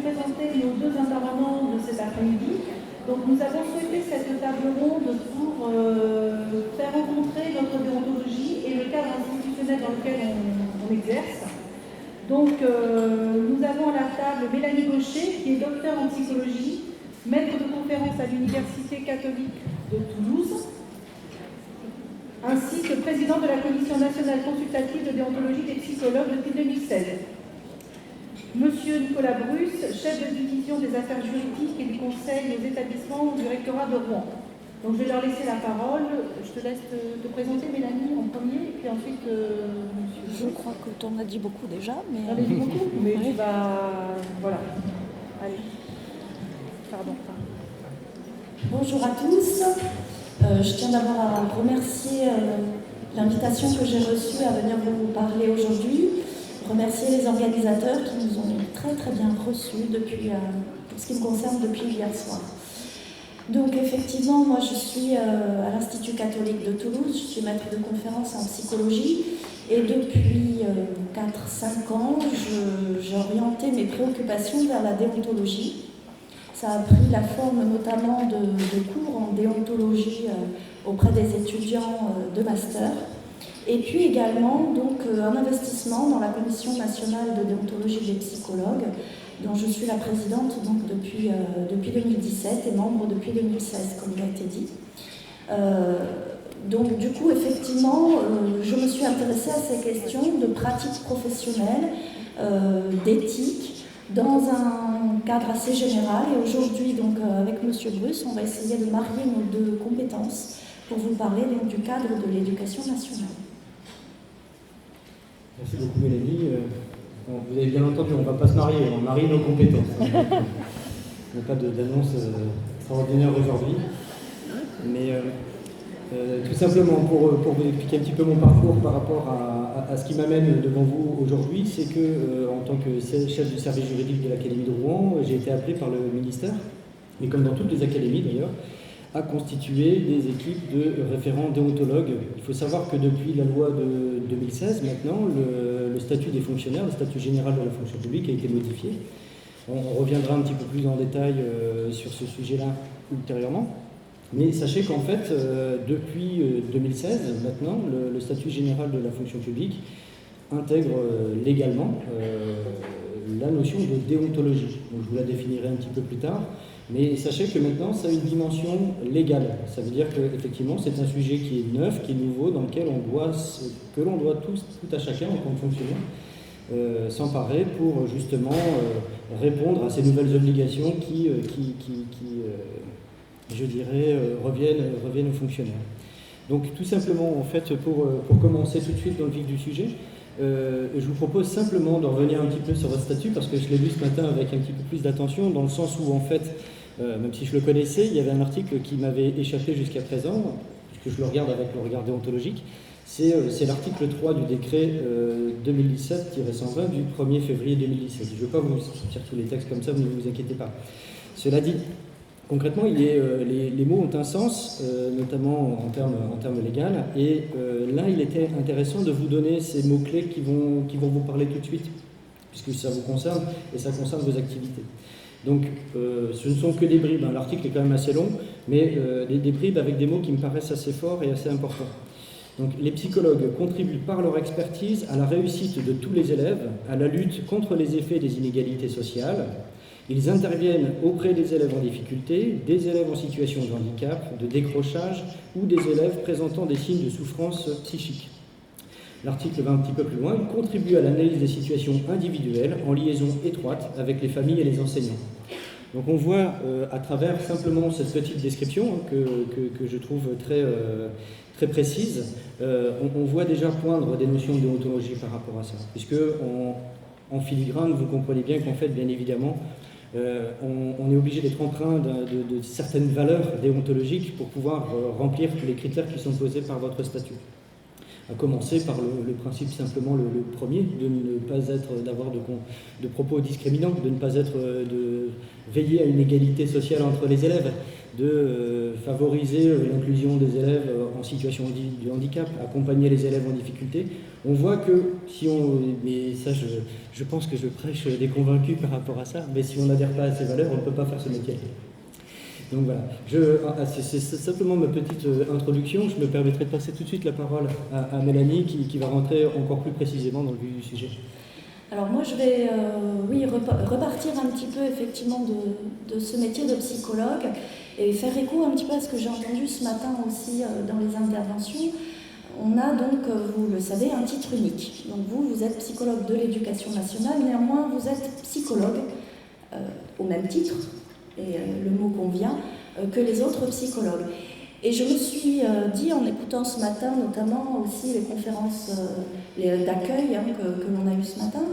présenter nos deux intervenants de cet après-midi. Donc nous avons souhaité cette table ronde pour faire rencontrer notre déontologie et le cadre institutionnel dans lequel on exerce. Donc nous avons à la table Mélanie Gaucher, qui est docteure en psychologie, maître de conférence à l'Université catholique de Toulouse, ainsi que président de la Commission nationale consultative de déontologie des psychologues depuis 2016. Monsieur Nicolas Bruce, chef de division des affaires juridiques et du conseil aux établissements du rectorat de Rouen. Donc je vais leur laisser la parole. Je te laisse te présenter, Mélanie, en premier, et puis ensuite monsieur. Je crois que tu en as dit beaucoup déjà, mais... J'en ai dit beaucoup, mais tu vas... Voilà. Allez. Pardon. Bonjour à tous. Je tiens d'abord à remercier l'invitation que j'ai reçue à venir vous parler aujourd'hui. Remercier les organisateurs qui nous ont très très bien reçus depuis, pour ce qui me concerne, depuis hier soir. Donc effectivement, moi je suis à l'Institut catholique de Toulouse, je suis maître de conférence en psychologie et depuis 4-5 ans, j'ai orienté mes préoccupations vers la déontologie. Ça a pris la forme notamment de cours en déontologie auprès des étudiants de master. Et puis également donc, un investissement dans la Commission nationale de déontologie des psychologues, dont je suis la présidente donc, depuis 2017 et membre depuis 2016, comme il a été dit. Donc du coup, effectivement, je me suis intéressée à ces questions de pratique professionnelle, d'éthique, dans un cadre assez général. Et aujourd'hui, donc, avec Monsieur Bruce, on va essayer de marier nos deux compétences pour vous parler donc, du cadre de l'éducation nationale. Merci beaucoup Mélanie. Vous avez bien entendu, on ne va pas se marier, on marie nos compétences. Il n'y a pas d'annonce extraordinaire aujourd'hui. Mais tout simplement, pour vous expliquer un petit peu mon parcours par rapport à ce qui m'amène devant vous aujourd'hui, c'est que en tant que chef du service juridique de l'Académie de Rouen, j'ai été appelé par le ministère, mais comme dans toutes les académies d'ailleurs, à constituer des équipes de référents déontologues. Il faut savoir que depuis la loi de 2016, maintenant, le statut des fonctionnaires, le statut général de la fonction publique a été modifié. On reviendra un petit peu plus en détail sur ce sujet-là ultérieurement. Mais sachez qu'en fait, depuis 2016, maintenant, le statut général de la fonction publique intègre légalement la notion de déontologie. Donc, je vous la définirai un petit peu plus tard. Mais sachez que maintenant, ça a une dimension légale. Ça veut dire qu'effectivement, c'est un sujet qui est neuf, qui est nouveau, dans lequel l'on doit tout à chacun, en tant que fonctionnaire, s'emparer pour justement répondre à ces nouvelles obligations qui je dirais, reviennent aux fonctionnaires. Donc tout simplement, en fait, pour commencer tout de suite dans le vif du sujet, je vous propose simplement de revenir un petit peu sur votre statut, parce que je l'ai lu ce matin avec un petit peu plus d'attention, dans le sens où, en fait, même si je le connaissais, il y avait un article qui m'avait échappé jusqu'à présent, puisque je le regarde avec le regard déontologique, c'est l'article 3 du décret 2017-120 du 1er février 2017. Je ne vais pas vous sortir tous les textes comme ça, ne vous inquiétez pas. Cela dit, concrètement, les mots ont un sens, notamment en termes légaux, et là, il était intéressant de vous donner ces mots-clés qui vont vous parler tout de suite, puisque ça vous concerne et ça concerne vos activités. Donc, ce ne sont que des bribes, hein. L'article est quand même assez long, mais des bribes avec des mots qui me paraissent assez forts et assez importants. Donc, les psychologues contribuent par leur expertise à la réussite de tous les élèves, à la lutte contre les effets des inégalités sociales. Ils interviennent auprès des élèves en difficulté, des élèves en situation de handicap, de décrochage ou des élèves présentant des signes de souffrance psychique. L'article va un petit peu plus loin. Il contribue à l'analyse des situations individuelles en liaison étroite avec les familles et les enseignants. Donc on voit à travers simplement cette petite description que je trouve très précise, on voit déjà poindre des notions de déontologie par rapport à ça. Puisque en filigrane, vous comprenez bien qu'en fait, bien évidemment, on est obligé d'être empreint de certaines valeurs déontologiques pour pouvoir remplir les critères qui sont posés par votre statut. À commencer par le principe simplement le premier, de ne pas d'avoir de propos discriminants, de ne pas de veiller à une égalité sociale entre les élèves, de favoriser l'inclusion des élèves en situation de handicap, accompagner les élèves en difficulté. On voit que si on... Mais ça, je pense que je prêche des convaincus par rapport à ça, mais si on n'adhère pas à ces valeurs, on ne peut pas faire ce métier. Donc voilà, c'est simplement ma petite introduction. Je me permettrai de passer tout de suite la parole à Mélanie qui va rentrer encore plus précisément dans le vif du sujet. Alors moi je vais repartir un petit peu effectivement de ce métier de psychologue et faire écho un petit peu à ce que j'ai entendu ce matin aussi dans les interventions. On a donc, vous le savez, un titre unique. Donc vous êtes psychologue de l'éducation nationale, néanmoins vous êtes psychologue au même titre, et le mot convient, que les autres psychologues. Et je me suis dit, en écoutant ce matin, notamment aussi les conférences d'accueil que l'on a eues ce matin,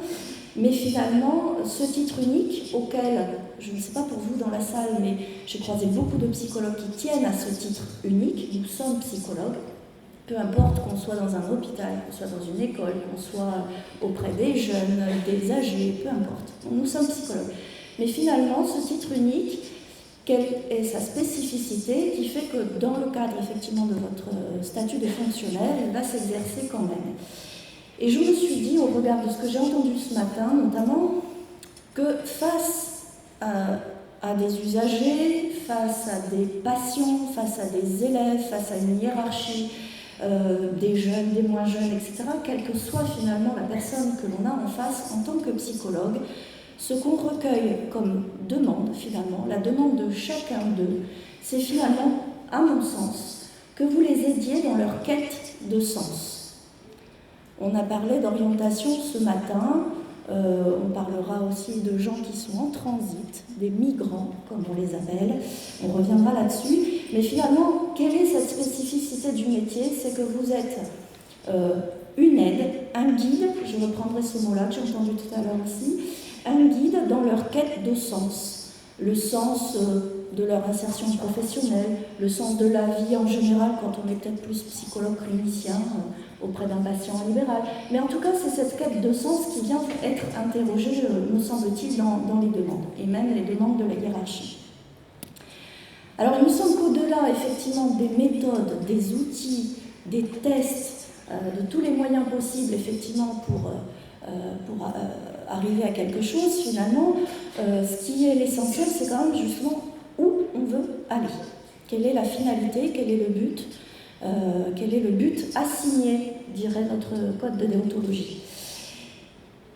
mais finalement, ce titre unique, auquel, je ne sais pas pour vous dans la salle, mais j'ai croisé beaucoup de psychologues qui tiennent à ce titre unique, nous sommes psychologues, peu importe qu'on soit dans un hôpital, qu'on soit dans une école, qu'on soit auprès des jeunes, des âgés, peu importe, nous sommes psychologues. Mais finalement, ce titre unique, quelle est sa spécificité qui fait que dans le cadre effectivement de votre statut de fonctionnaire, il va s'exercer quand même. Et je me suis dit, au regard de ce que j'ai entendu ce matin, notamment, que face à des usagers, face à des patients, face à des élèves, face à une hiérarchie, des jeunes, des moins jeunes, etc., quelle que soit finalement la personne que l'on a en face en tant que psychologue, ce qu'on recueille comme demande, finalement, la demande de chacun d'eux, c'est finalement, à mon sens, que vous les aidiez dans leur quête de sens. On a parlé d'orientation ce matin, on parlera aussi de gens qui sont en transit, des migrants, comme on les appelle, on reviendra là-dessus, mais finalement, quelle est cette spécificité du métier? C'est que vous êtes une aide, un guide, je reprendrai ce mot-là que j'ai entendu tout à l'heure aussi, un guide dans leur quête de sens, le sens de leur insertion professionnelle, le sens de la vie en général quand on est peut-être plus psychologue clinicien auprès d'un patient libéral. Mais en tout cas, c'est cette quête de sens qui vient être interrogée, me semble-t-il, dans les demandes, et même les demandes de la hiérarchie. Alors il me semble qu'au-delà effectivement des méthodes, des outils, des tests, de tous les moyens possibles effectivement pour arriver à quelque chose, finalement, ce qui est l'essentiel, c'est quand même justement où on veut aller. Quelle est la finalité, quel est le but assigné, dirait notre code de déontologie.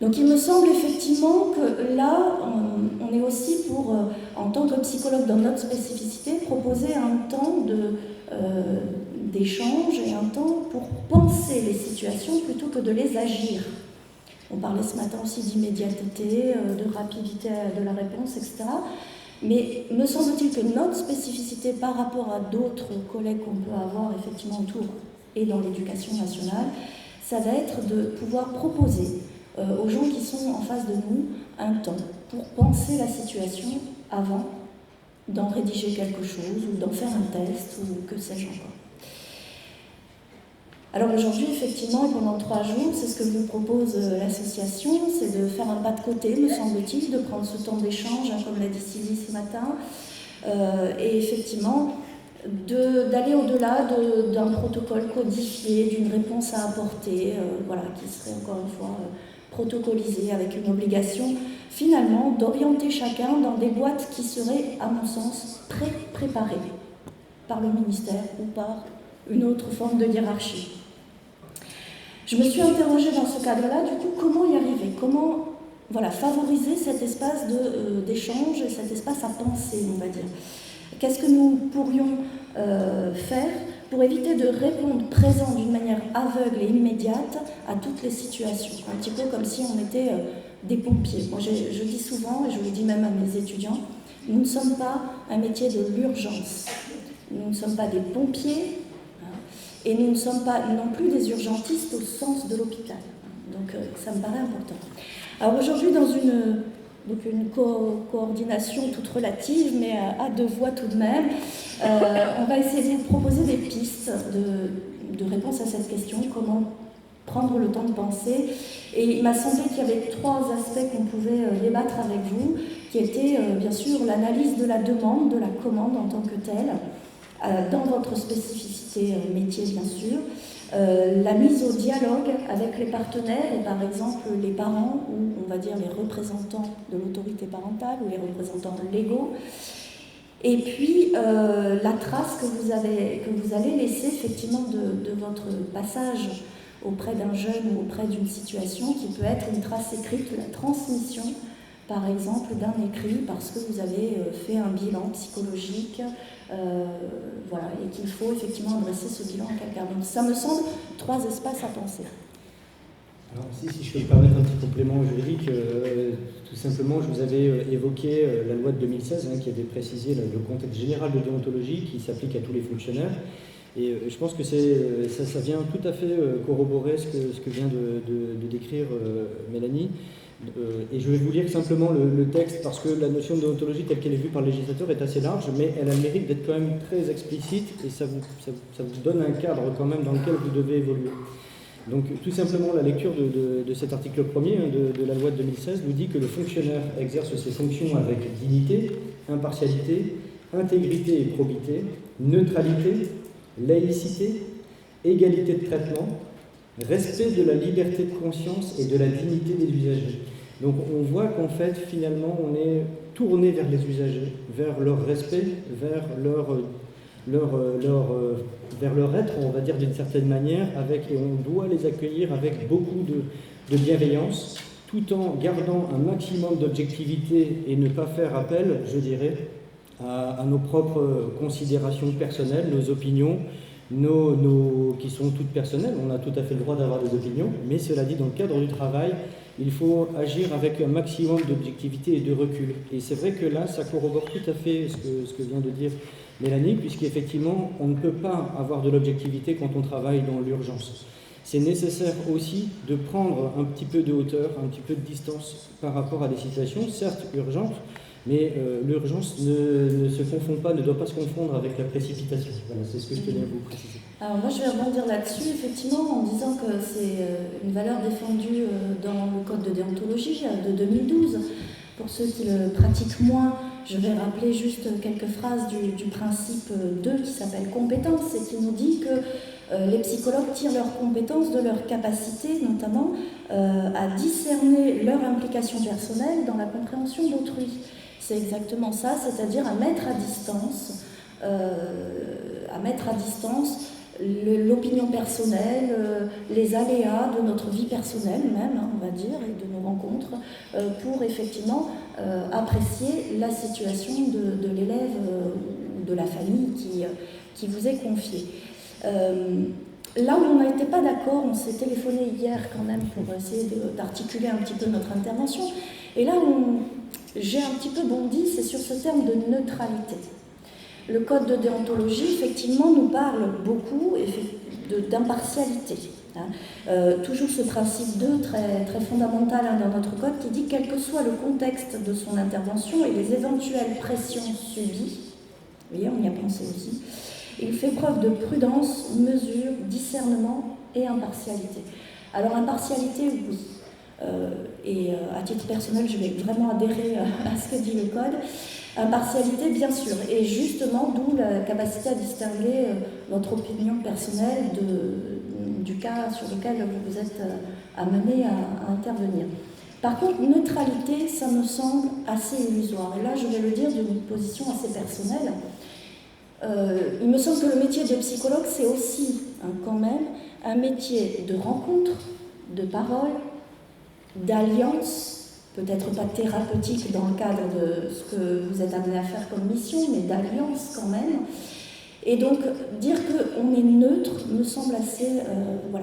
Donc il me semble effectivement que là, on est aussi pour, en tant que psychologue dans notre spécificité, proposer un temps d'échange et un temps pour penser les situations plutôt que de les agir. On parlait ce matin aussi d'immédiateté, de rapidité de la réponse, etc. Mais me semble-t-il que notre spécificité par rapport à d'autres collègues qu'on peut avoir effectivement autour et dans l'éducation nationale, ça va être de pouvoir proposer aux gens qui sont en face de nous un temps pour penser la situation avant d'en rédiger quelque chose ou d'en faire un test ou que sais-je encore. Alors aujourd'hui, effectivement, et pendant 3 jours, c'est ce que vous propose l'association, c'est de faire un pas de côté, me semble-t-il, de prendre ce temps d'échange, comme l'a dit Sylvie ce matin, et effectivement d'aller au-delà d'un protocole codifié, d'une réponse à apporter, qui serait encore une fois protocolisée avec une obligation, finalement, d'orienter chacun dans des boîtes qui seraient, à mon sens, préparées par le ministère ou par une autre forme de hiérarchie. Je me suis interrogée dans ce cadre-là, du coup, comment y arriver? Comment favoriser cet espace d'échange, cet espace à penser, on va dire. Qu'est-ce que nous pourrions faire pour éviter de répondre présent d'une manière aveugle et immédiate à toutes les situations? Un petit peu comme si on était des pompiers. Moi, je dis souvent, et je le dis même à mes étudiants, nous ne sommes pas un métier de l'urgence. Nous ne sommes pas des pompiers, et nous ne sommes pas non plus des urgentistes au sens de l'hôpital. Donc ça me paraît important. Alors aujourd'hui, dans une coordination toute relative, mais à 2 voix tout de même, on va essayer de vous proposer des pistes de réponse à cette question, comment prendre le temps de penser. Et il m'a semblé qu'il y avait 3 aspects qu'on pouvait débattre avec vous, qui étaient bien sûr l'analyse de la demande, de la commande en tant que telle, dans votre spécificité métier bien sûr, la mise au dialogue avec les partenaires et par exemple les parents ou on va dire les représentants de l'autorité parentale ou les représentants légaux. Et puis la trace que vous allez laisser effectivement de votre passage auprès d'un jeune ou auprès d'une situation qui peut être une trace écrite, la transmission par exemple d'un écrit parce que vous avez fait un bilan psychologique, voilà, et qu'il faut effectivement adresser ce bilan à quelqu'un. Donc ça me semble 3 espaces à penser. Alors si je peux me permettre un petit complément juridique, tout simplement je vous avais évoqué la loi de 2016 qui avait précisé le contexte général de déontologie qui s'applique à tous les fonctionnaires. Et je pense que ça vient tout à fait corroborer ce que vient de décrire Mélanie. Et je vais vous lire simplement le texte parce que la notion de déontologie telle qu'elle est vue par le législateur est assez large, mais elle a le mérite d'être quand même très explicite et ça vous donne un cadre quand même dans lequel vous devez évoluer. Donc tout simplement la lecture de cet article 1er de la loi de 2016 nous dit que le fonctionnaire exerce ses fonctions avec dignité, impartialité, intégrité et probité, neutralité, laïcité, égalité de traitement, respect de la liberté de conscience et de la dignité des usagers. Donc on voit qu'en fait, finalement, on est tourné vers les usagers, vers leur respect, vers vers leur être, on va dire d'une certaine manière, et on doit les accueillir avec beaucoup de bienveillance, tout en gardant un maximum d'objectivité et ne pas faire appel, je dirais, à nos propres considérations personnelles, nos opinions, qui sont toutes personnelles. On a tout à fait le droit d'avoir des opinions, mais cela dit, dans le cadre du travail, il faut agir avec un maximum d'objectivité et de recul. Et c'est vrai que là, ça corrobore tout à fait ce que vient de dire Mélanie, puisqu'effectivement, on ne peut pas avoir de l'objectivité quand on travaille dans l'urgence. C'est nécessaire aussi de prendre un petit peu de hauteur, un petit peu de distance par rapport à des situations, certes urgentes, mais l'urgence ne se confond pas, ne doit pas se confondre avec la précipitation. Voilà, c'est ce que je tenais à vous préciser. Alors moi je vais rebondir là-dessus, effectivement, en disant que c'est une valeur défendue dans le code de déontologie de 2012. Pour ceux qui le pratiquent moins, je vais rappeler juste quelques phrases du principe 2 qui s'appelle compétence et qui nous dit que les psychologues tirent leurs compétences de leur capacité, notamment à discerner leur implication personnelle dans la compréhension d'autrui. C'est exactement ça, c'est-à-dire à mettre à distance l'opinion personnelle, les aléas de notre vie personnelle même, on va dire, et de nos rencontres, pour effectivement apprécier la situation de l'élève ou de la famille qui vous est confiée. Là où on n'était pas d'accord, on s'est téléphoné hier quand même pour essayer d'articuler un petit peu notre intervention, et là où j'ai un petit peu bondi, c'est sur ce terme de neutralité. Le code de déontologie, effectivement, nous parle beaucoup d'impartialité. Toujours ce principe 2 très, très fondamental dans notre code qui dit quel que soit le contexte de son intervention et les éventuelles pressions subies, vous voyez, on y a pensé aussi, il fait preuve de prudence, mesure, discernement et impartialité. Alors impartialité, oui. Et à titre personnel, je vais vraiment adhérer à ce que dit le code. Impartialité, bien sûr, et justement, d'où la capacité à distinguer votre opinion personnelle du cas sur lequel vous vous êtes amené à intervenir. Par contre, neutralité, ça me semble assez illusoire. Et là, je vais le dire d'une position assez personnelle. Il me semble que le métier de psychologue, c'est aussi quand même un métier de rencontre, de parole, d'alliance, peut-être pas thérapeutique dans le cadre de ce que vous êtes amené à faire comme mission, mais d'alliance quand même. Et donc, dire qu'on est neutre me semble assez,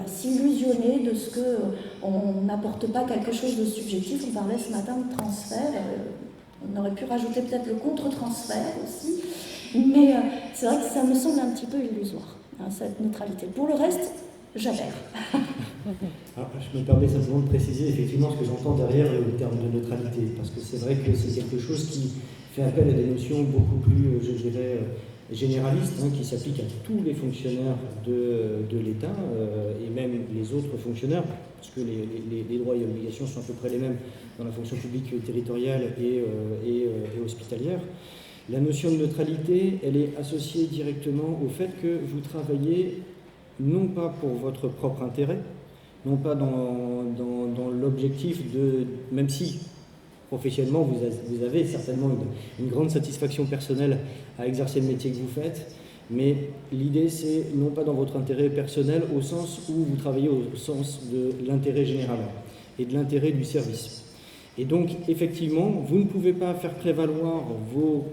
s'illusionner de ce qu'on n'apporte pas quelque chose de subjectif. On parlait ce matin de transfert, on aurait pu rajouter peut-être le contre-transfert aussi, mais c'est vrai que ça me semble un petit peu illusoire, cette neutralité. Pour le reste, j'adhère. Alors, je me permets simplement de préciser effectivement ce que j'entends derrière le terme de neutralité, parce que c'est vrai que c'est quelque chose qui fait appel à des notions beaucoup plus, je dirais, généralistes, qui s'appliquent à tous les fonctionnaires de l'État et même les autres fonctionnaires, parce que les droits et obligations sont à peu près les mêmes dans la fonction publique territoriale et hospitalière. La notion de neutralité, elle est associée directement au fait que vous travaillez non pas pour votre propre intérêt, non pas dans l'objectif de, même si professionnellement vous avez certainement une grande satisfaction personnelle à exercer le métier que vous faites, mais l'idée c'est non pas dans votre intérêt personnel au sens où vous travaillez au sens de l'intérêt général et de l'intérêt du service. Et donc effectivement, vous ne pouvez pas faire prévaloir vos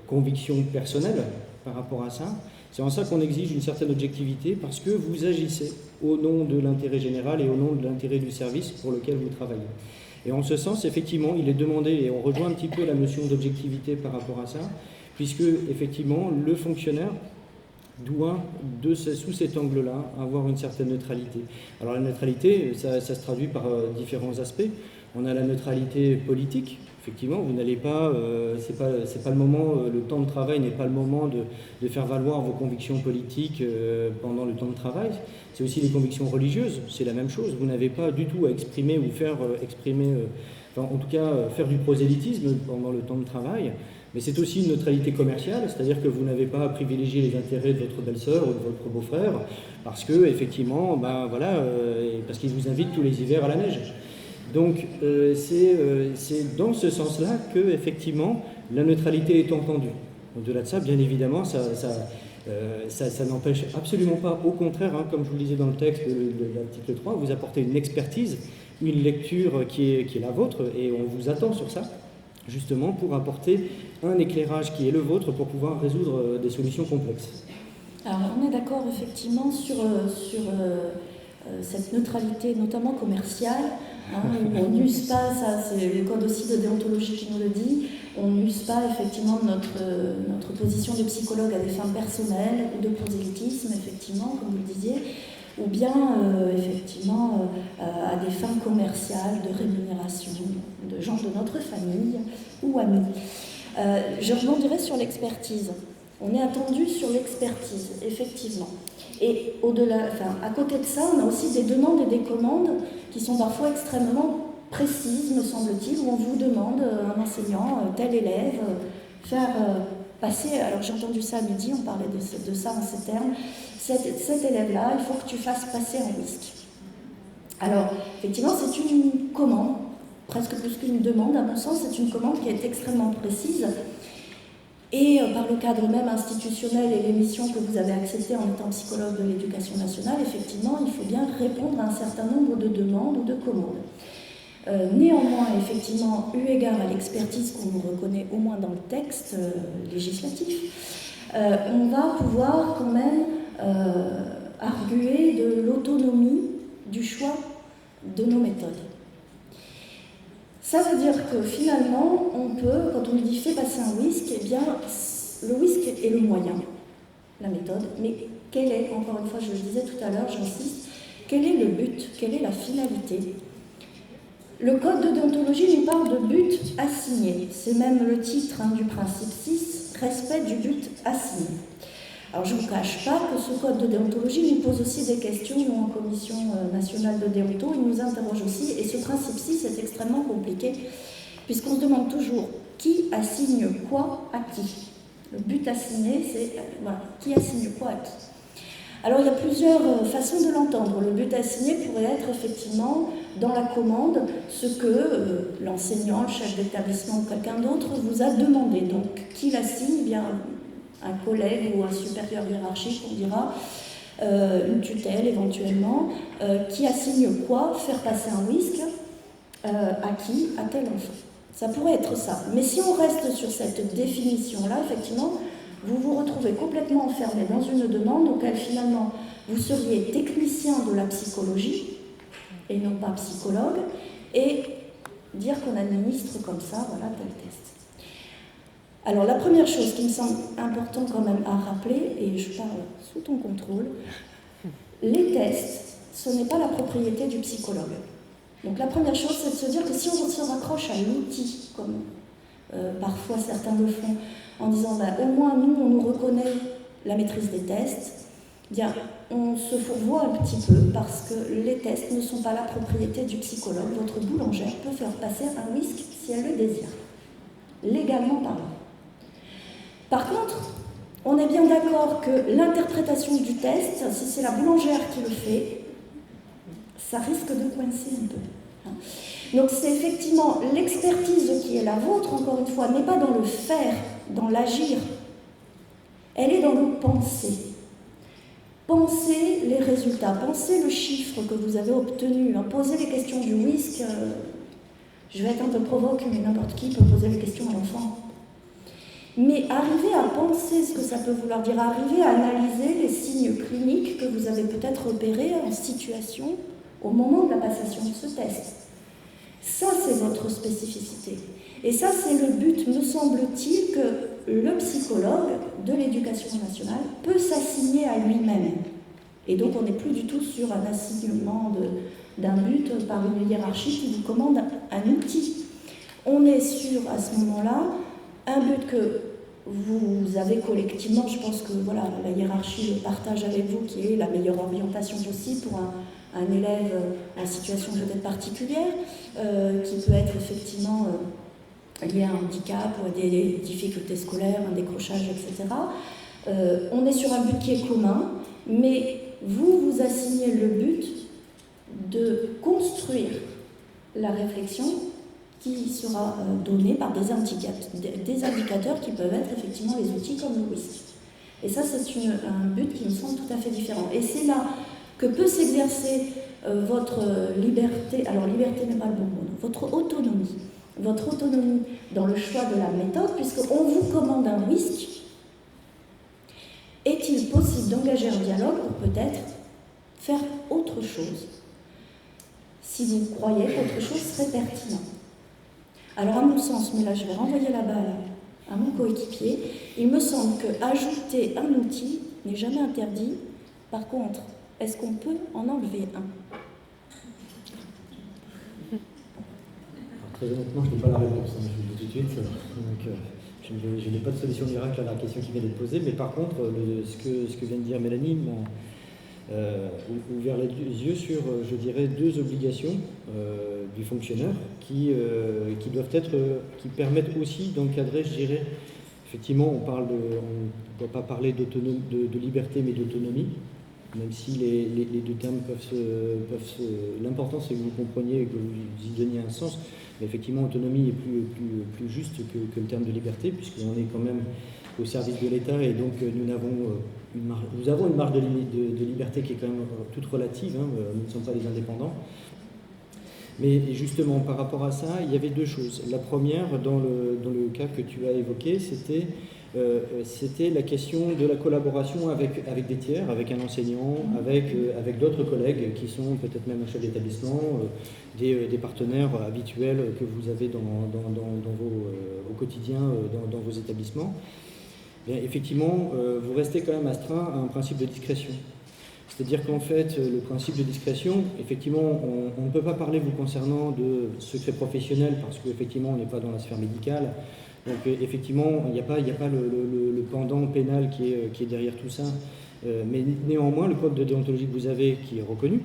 convictions personnelles par rapport à ça. C'est en ça qu'on exige une certaine objectivité, parce que vous agissez au nom de l'intérêt général et au nom de l'intérêt du service pour lequel vous travaillez. Et en ce sens, effectivement, il est demandé, et on rejoint un petit peu la notion d'objectivité par rapport à ça, puisque, effectivement, le fonctionnaire doit, sous cet angle-là, avoir une certaine neutralité. Alors la neutralité, ça se traduit par différents aspects. On a la neutralité politique. Effectivement, vous n'allez pas, c'est pas le moment, le temps de travail n'est pas le moment de faire valoir vos convictions politiques pendant le temps de travail. C'est aussi les convictions religieuses, c'est la même chose. Vous n'avez pas du tout à exprimer ou faire exprimer, enfin, en tout cas faire du prosélytisme pendant le temps de travail. Mais c'est aussi une neutralité commerciale, c'est-à-dire que vous n'avez pas à privilégier les intérêts de votre belle-sœur ou de votre beau-frère, parce que effectivement, ben voilà, parce qu'ils vous invitent tous les hivers à la neige. Donc c'est dans ce sens-là que effectivement la neutralité est entendue. Au-delà de ça, bien évidemment, ça n'empêche absolument pas, au contraire, hein, comme je vous le disais dans le texte de l'article 3, vous apportez une expertise, une lecture qui est la vôtre, et on vous attend sur ça, justement pour apporter un éclairage qui est le vôtre pour pouvoir résoudre des solutions complexes. Alors on est d'accord effectivement sur cette neutralité, notamment commerciale, hein, où on n'use pas, ça c'est le code aussi de déontologie qui nous le dit, on n'use pas effectivement notre position de psychologue à des fins personnelles ou de prosélytisme, effectivement, comme vous le disiez, ou bien effectivement à des fins commerciales, de rémunération, de gens de notre famille ou amis. Je rebondirai sur l'expertise. On est attendu sur l'expertise, effectivement. Et au-delà, enfin, à côté de ça, on a aussi des demandes et des commandes qui sont parfois extrêmement précises, me semble-t-il, où on vous demande, un enseignant, tel élève, faire passer, alors j'ai entendu ça à midi, on parlait de ça en ces termes, cet élève-là, il faut que tu fasses passer en WISC. Alors, effectivement, c'est une commande, presque plus qu'une demande, à mon sens, c'est une commande qui est extrêmement précise. Et par le cadre même institutionnel et l'émission que vous avez acceptée en étant psychologue de l'éducation nationale, effectivement, il faut bien répondre à un certain nombre de demandes ou de commandes. Néanmoins, effectivement, eu égard à l'expertise qu'on vous reconnaît au moins dans le texte législatif, on va pouvoir quand même arguer de l'autonomie du choix de nos méthodes. Ça veut dire que finalement, on peut, quand on nous dit fait passer un WISC, eh bien, le WISC est le moyen, la méthode, mais quel est, encore une fois, je le disais tout à l'heure, j'insiste, quel est le but, quelle est la finalité? Le code de déontologie nous parle de but assigné, c'est même le titre du principe 6, respect du but assigné. Alors je ne vous cache pas que ce code de déontologie nous pose aussi des questions, nous en commission nationale de déonto, il nous interroge aussi, et ce principe 6 est extrêmement compliqué, puisqu'on se demande toujours qui assigne quoi à qui. Le but assigné, c'est voilà, qui assigne quoi à qui. Alors il y a plusieurs façons de l'entendre. Le but assigné pourrait être effectivement dans la commande ce que l'enseignant, le chef d'établissement ou quelqu'un d'autre vous a demandé. Donc qui l'assigne? Bien un collègue ou un supérieur hiérarchique, on dira, une tutelle éventuellement, qui assigne quoi? Faire passer un WISC à qui? À tel enfant. Ça pourrait être ça. Mais si on reste sur cette définition-là, effectivement, vous vous retrouvez complètement enfermé dans une demande auquel finalement vous seriez technicien de la psychologie et non pas psychologue, et dire qu'on administre comme ça, voilà, tel test. Alors la première chose qui me semble importante quand même à rappeler, et je parle sous ton contrôle, les tests, ce n'est pas la propriété du psychologue. Donc la première chose, c'est de se dire que si on se raccroche à l'outil, comme parfois certains le font, en disant au moins nous, on nous reconnaît la maîtrise des tests, bien, on se fourvoie un petit peu parce que les tests ne sont pas la propriété du psychologue. Votre boulangère peut faire passer un WISC si elle le désire, légalement parlant. Par contre, on est bien d'accord que l'interprétation du test, si c'est la boulangère qui le fait, ça risque de coincer un peu. Donc c'est effectivement l'expertise qui est la vôtre, encore une fois, n'est pas dans le faire, dans l'agir. Elle est dans le penser. Pensez les résultats, pensez le chiffre que vous avez obtenu, posez les questions du WISC. Je vais être un peu provoque, mais n'importe qui peut poser les questions à l'enfant. Mais arriver à penser ce que ça peut vouloir dire, arriver à analyser les signes cliniques que vous avez peut-être repérés en situation au moment de la passation de ce test. Ça, c'est votre spécificité. Et ça, c'est le but, me semble-t-il, que le psychologue de l'éducation nationale peut s'assigner à lui-même. Et donc, on n'est plus du tout sur un assignement d'un but par une hiérarchie qui vous commande un outil. On est sur, à ce moment-là, un but que vous avez collectivement, je pense que voilà, la hiérarchie le partage avec vous, qui est la meilleure orientation possible pour un élève en situation peut-être particulière, qui peut être effectivement lié à un handicap ou à des difficultés scolaires, un décrochage, etc. On est sur un but qui est commun, mais vous assignez le but de construire la réflexion qui sera donnée par des indicateurs qui peuvent être effectivement les outils comme le WISC. Et ça, c'est un but qui me semble tout à fait différent. Et c'est là que peut s'exercer votre liberté, alors liberté n'est pas le bon mot, votre autonomie dans le choix de la méthode, puisqu'on vous commande un WISC. Est-il possible d'engager un dialogue pour peut-être faire autre chose, si vous croyez qu'autre chose serait pertinent? Alors à mon sens, mais là je vais renvoyer la balle à mon coéquipier, il me semble qu'ajouter un outil n'est jamais interdit. Par contre, est-ce qu'on peut en enlever un? Alors, très honnêtement, je n'ai pas la réponse, je vous le dis tout de suite. Donc, je n'ai pas de solution miracle à la question qui vient d'être posée, mais par contre, ce que vient de dire Mélanie m'a ouvert les yeux sur, je dirais, deux obligations du fonctionnaire qui permettent aussi d'encadrer, je dirais, effectivement, on ne doit pas parler de liberté, mais d'autonomie, même si les deux termes l'important c'est que vous compreniez et que vous y donniez un sens, mais effectivement, autonomie est plus juste que le terme de liberté, puisqu'on est quand même au service de l'État, et donc nous avons une marge de liberté qui est quand même toute relative, nous ne sommes pas les indépendants. Mais justement, par rapport à ça, il y avait deux choses. La première, dans le cas que tu as évoqué, c'était la question de la collaboration avec des tiers, avec un enseignant, avec d'autres collègues qui sont peut-être même un chef d'établissement, des partenaires habituels que vous avez au quotidien dans vos établissements. Bien, effectivement, vous restez quand même astreint à un principe de discrétion. C'est-à-dire qu'en fait, le principe de discrétion, effectivement, on ne peut pas parler vous concernant de secret professionnel parce qu'effectivement, on n'est pas dans la sphère médicale. Donc effectivement, il n'y a pas le pendant pénal qui est derrière tout ça. Mais néanmoins, le code de déontologie que vous avez, qui est reconnu,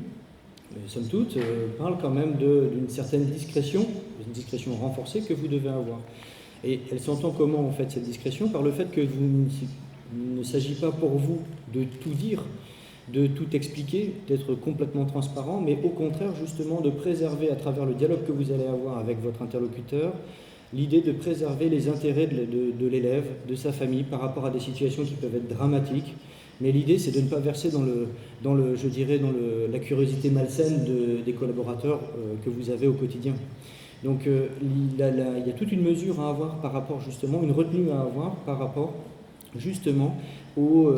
somme toute, parle quand même d'une certaine discrétion, une discrétion renforcée que vous devez avoir. Et elle s'entend comment, en fait, cette discrétion? Par le fait que il ne s'agit pas pour vous de tout dire, de tout expliquer, d'être complètement transparent, mais au contraire, justement, de préserver, à travers le dialogue que vous allez avoir avec votre interlocuteur, l'idée de préserver les intérêts de l'élève, de sa famille, par rapport à des situations qui peuvent être dramatiques. Mais l'idée, c'est de ne pas verser dans la curiosité malsaine des collaborateurs que vous avez au quotidien. Donc il y a toute une mesure à avoir par rapport justement, une retenue à avoir par rapport justement aux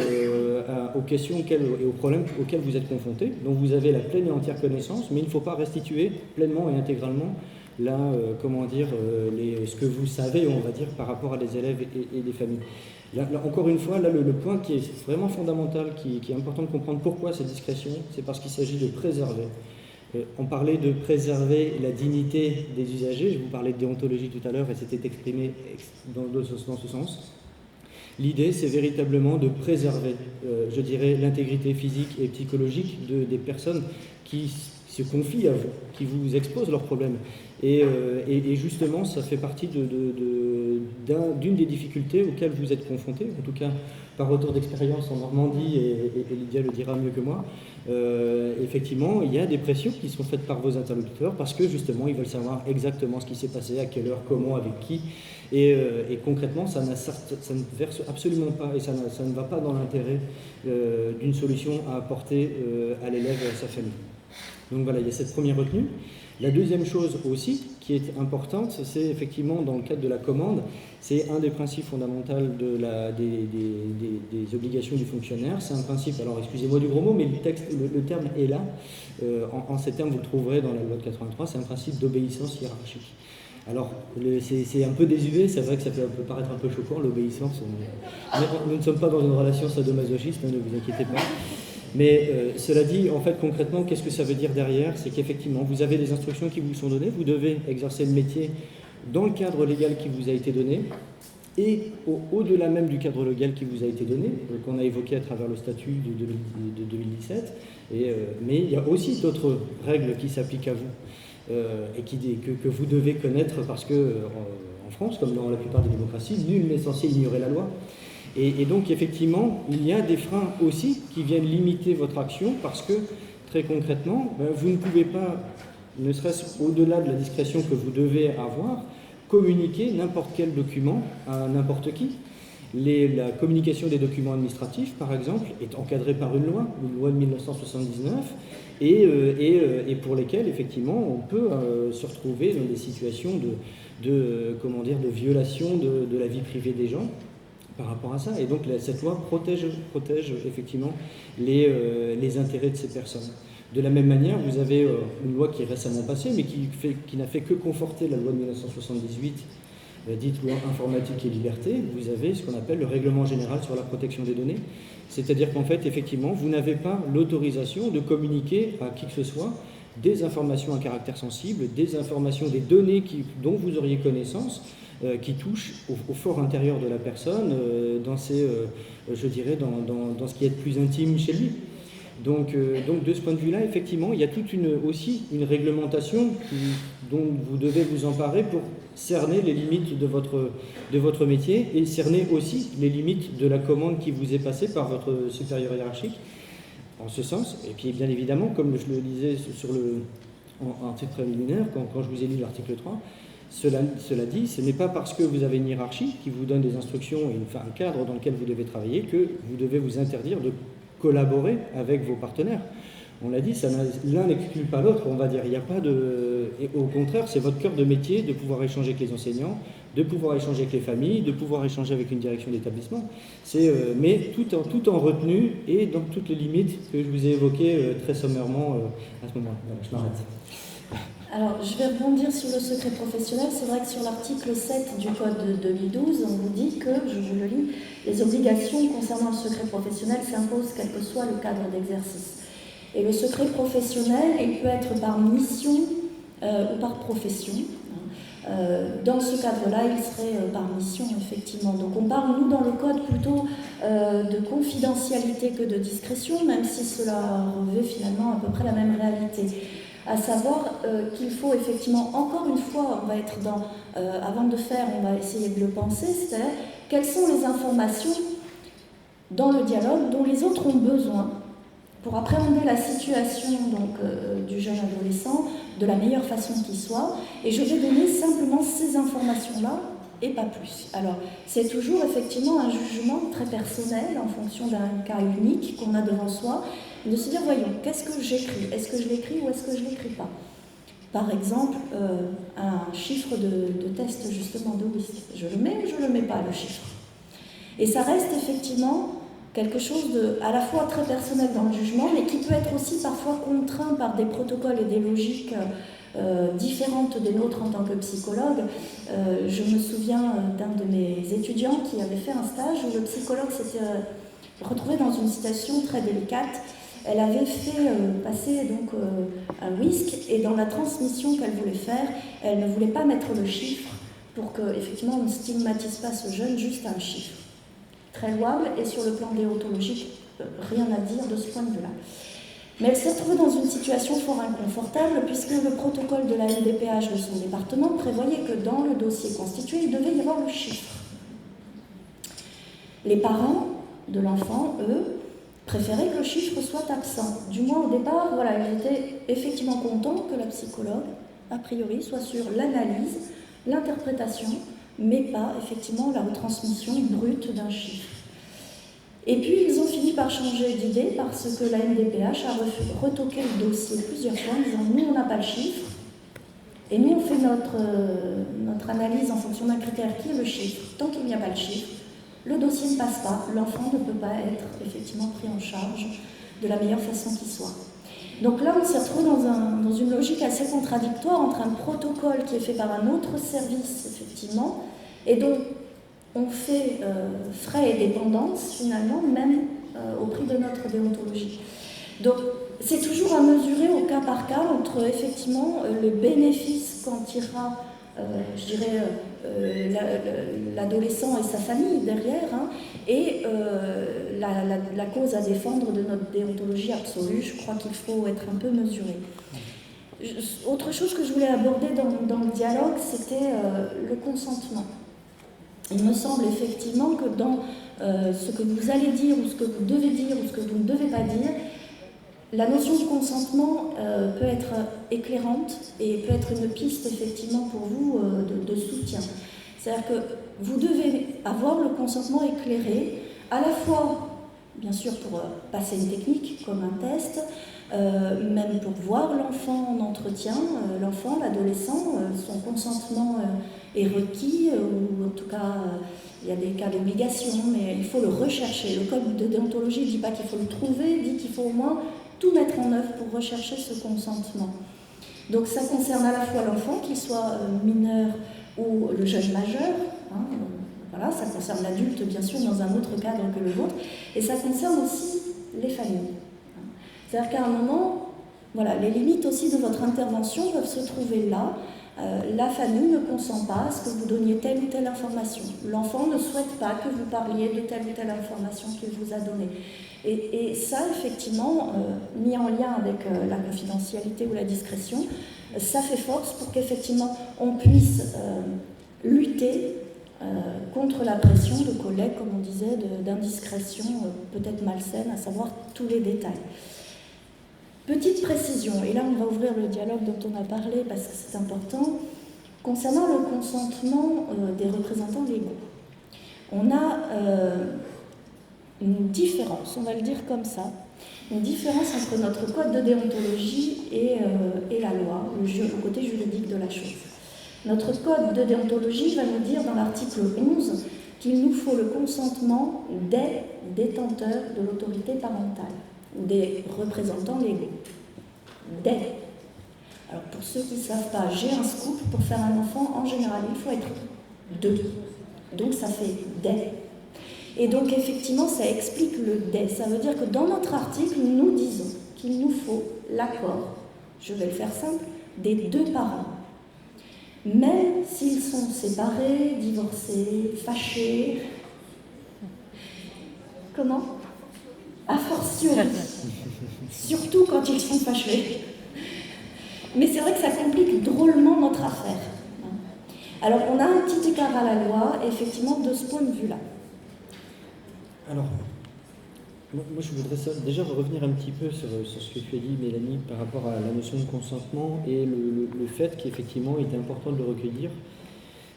questions et aux problèmes auxquels vous êtes confrontés. Donc vous avez la pleine et entière connaissance, mais il ne faut pas restituer pleinement et intégralement ce que vous savez, on va dire, par rapport à des élèves et des familles. Là, encore une fois, le point qui est vraiment fondamental, qui est important de comprendre pourquoi cette discrétion, c'est parce qu'il s'agit de préserver. On parlait de préserver la dignité des usagers, je vous parlais de déontologie tout à l'heure et c'était exprimé dans ce sens. L'idée, c'est véritablement de préserver, je dirais, l'intégrité physique et psychologique des personnes qui se confient à vous, qui vous exposent leurs problèmes. Et justement, ça fait partie d'une des difficultés auxquelles vous êtes confrontés, en tout cas par retour d'expérience en Normandie, et Lydia le dira mieux que moi. Effectivement, il y a des pressions qui sont faites par vos interlocuteurs parce que justement, ils veulent savoir exactement ce qui s'est passé, à quelle heure, comment, avec qui. Et concrètement, ça ne verse absolument pas, et ça ne va pas dans l'intérêt d'une solution à apporter à l'élève et à sa famille. Donc voilà, il y a cette première retenue. La deuxième chose aussi qui est importante, c'est effectivement dans le cadre de la commande, c'est un des principes fondamentaux des obligations du fonctionnaire. C'est un principe, alors excusez-moi du gros mot, mais le terme est là. En ces termes, vous le trouverez dans la loi de 83, c'est un principe d'obéissance hiérarchique. Alors, c'est un peu désuet, c'est vrai que ça peut paraître un peu choquant, l'obéissance. Nous ne sommes pas dans une relation sadomasochiste, ne vous inquiétez pas. Mais cela dit, en fait, concrètement, qu'est-ce que ça veut dire derrière? C'est qu'effectivement, vous avez des instructions qui vous sont données, vous devez exercer le métier dans le cadre légal qui vous a été donné, et au-delà même du cadre légal qui vous a été donné, qu'on a évoqué à travers le statut de 2017, mais il y a aussi d'autres règles qui s'appliquent à vous, et que vous devez connaître parce que, en France, comme dans la plupart des démocraties, nul n'est censé ignorer la loi. Et donc, effectivement, il y a des freins aussi qui viennent limiter votre action parce que, très concrètement, vous ne pouvez pas, ne serait-ce au-delà de la discrétion que vous devez avoir, communiquer n'importe quel document à n'importe qui. La communication des documents administratifs, par exemple, est encadrée par une loi de 1979, et pour lesquelles, effectivement, on peut se retrouver dans des situations de violation de la vie privée des gens par rapport à ça. Et donc cette loi protège effectivement les intérêts de ces personnes. De la même manière, vous avez une loi qui est récemment passée, mais qui n'a fait que conforter la loi de 1978, dite loi informatique et liberté. Vous avez ce qu'on appelle le règlement général sur la protection des données. C'est-à-dire qu'en fait, effectivement, vous n'avez pas l'autorisation de communiquer à qui que ce soit des informations à caractère sensible, des informations, des données dont vous auriez connaissance, qui touchent au fort intérieur de la personne, dans ce qui est de plus intime chez lui. Donc de ce point de vue-là, effectivement, il y a aussi une réglementation dont vous devez vous emparer pour cerner les limites de votre métier et cerner aussi les limites de la commande qui vous est passée par votre supérieur hiérarchique, en ce sens. Et puis bien évidemment, comme je le disais en titre préliminaire, quand je vous ai lu l'article 3, cela dit, ce n'est pas parce que vous avez une hiérarchie qui vous donne des instructions et un cadre dans lequel vous devez travailler que vous devez vous interdire de collaborer avec vos partenaires. On l'a dit, l'un n'exclut pas l'autre, on va dire. Il n'y a pas et au contraire, c'est votre cœur de métier de pouvoir échanger avec les enseignants, de pouvoir échanger avec les familles, de pouvoir échanger avec une direction d'établissement. Mais tout en retenue et dans toutes les limites que je vous ai évoquées très sommairement à ce moment-là. Voilà, je m'arrête. Alors, je vais rebondir sur le secret professionnel. C'est vrai que sur l'article 7 du Code de 2012, on vous dit que, je vous le lis, les obligations concernant le secret professionnel s'imposent quel que soit le cadre d'exercice. Et le secret professionnel, il peut être par mission ou par profession. Dans ce cadre-là, il serait par mission, effectivement. Donc on parle, nous, dans le Code, plutôt de confidentialité que de discrétion, même si cela revêt finalement à peu près la même réalité. À savoir qu'il faut effectivement, encore une fois, on va être avant de faire, on va essayer de le penser, c'est-à-dire quelles sont les informations dans le dialogue dont les autres ont besoin pour appréhender la situation du jeune adolescent de la meilleure façon qui soit, et je vais donner simplement ces informations-là et pas plus. Alors, c'est toujours effectivement un jugement très personnel en fonction d'un cas unique qu'on a devant soi, de se dire, voyons, qu'est-ce que j'écris? Est-ce que je l'écris ou est-ce que je ne l'écris pas? Par exemple, un chiffre de test justement de WISC. Je le mets ou je ne le mets pas, le chiffre? Et ça reste effectivement quelque chose à la fois très personnel dans le jugement, mais qui peut être aussi parfois contraint par des protocoles et des logiques différentes des nôtres en tant que psychologue. Je me souviens d'un de mes étudiants qui avait fait un stage où le psychologue s'était retrouvé dans une situation très délicate. Elle avait fait passer un WISC, et dans la transmission qu'elle voulait faire, elle ne voulait pas mettre le chiffre pour qu'effectivement on ne stigmatise pas ce jeune, juste un chiffre. Très louable, et sur le plan déontologique, rien à dire de ce point de vue-là. Mais elle s'est retrouvée dans une situation fort inconfortable puisque le protocole de la MDPH de son département prévoyait que dans le dossier constitué, il devait y avoir le chiffre. Les parents de l'enfant, eux, préféraient que le chiffre soit absent. Du moins au départ, voilà, ils étaient effectivement contents que la psychologue, a priori, soit sur l'analyse, l'interprétation, mais pas effectivement la retransmission brute d'un chiffre. Et puis ils ont fini par changer d'idée parce que la MDPH a retoqué le dossier plusieurs fois en disant « nous on n'a pas le chiffre et nous on fait notre analyse en fonction d'un critère qui est le chiffre. Tant qu'il n'y a pas le chiffre, le dossier ne passe pas, l'enfant ne peut pas être effectivement pris en charge de la meilleure façon qui soit. » Donc là, on s'est retrouvé dans une logique assez contradictoire entre un protocole qui est fait par un autre service, effectivement, et dont on fait frais et dépendance, finalement, même au prix de notre déontologie. Donc, c'est toujours à mesurer au cas par cas entre, effectivement, le bénéfice qu'en tirera, je dirais, l'adolescent et sa famille derrière, hein, et la cause à défendre de notre déontologie absolue. Je crois qu'il faut être un peu mesuré. Autre chose que je voulais aborder dans le dialogue, c'était le consentement. Il me semble effectivement que dans ce que vous allez dire, ou ce que vous devez dire, ou ce que vous ne devez pas dire, la notion du consentement peut être éclairante et peut être une piste effectivement pour vous de soutien. C'est-à-dire que vous devez avoir le consentement éclairé, à la fois, bien sûr, pour passer une technique comme un test, même pour voir l'enfant en entretien, l'enfant, l'adolescent, son consentement est requis, ou en tout cas, il y a des cas d'obligation, mais il faut le rechercher. Le code de déontologie ne dit pas qu'il faut le trouver, dit qu'il faut au moins tout mettre en œuvre pour rechercher ce consentement. Donc ça concerne à la fois l'enfant, qu'il soit mineur ou le jeune majeur, hein, voilà, ça concerne l'adulte bien sûr dans un autre cadre que le vôtre, et ça concerne aussi les familles. C'est-à-dire qu'à un moment, voilà, les limites aussi de votre intervention peuvent se trouver là. La famille ne consent pas à ce que vous donniez telle ou telle information. L'enfant ne souhaite pas que vous parliez de telle ou telle information qu'il vous a donnée. Et ça, effectivement, mis en lien avec la confidentialité ou la discrétion, ça fait force pour qu'effectivement on puisse lutter contre la pression de collègues, comme on disait, d'indiscrétion peut-être malsaine, à savoir tous les détails. Petite précision, et là on va ouvrir le dialogue dont on a parlé parce que c'est important, concernant le consentement des représentants légaux. On a une différence, on va le dire comme ça, une différence entre notre code de déontologie et la loi, le côté juridique de la chose. Notre code de déontologie va nous dire dans l'article 11 qu'il nous faut le consentement des détenteurs de l'autorité parentale, ou des représentants légaux. Des. Alors pour ceux qui ne savent pas, j'ai un scoop, pour faire un enfant, en général, il faut être deux. Donc ça fait des. Et donc effectivement, ça explique le des. Ça veut dire que dans notre article, nous disons qu'il nous faut l'accord, je vais le faire simple, des deux parents. Même s'ils sont séparés, divorcés, fâchés. Comment ? A fortiori. Surtout quand ils sont fâchés. Mais c'est vrai que ça complique drôlement notre affaire. Alors on a un petit écart à la loi, effectivement, de ce point de vue-là. Alors, moi je voudrais déjà revenir un petit peu sur ce que tu as dit, Mélanie, par rapport à la notion de consentement et le fait qu'effectivement il était important de le recueillir,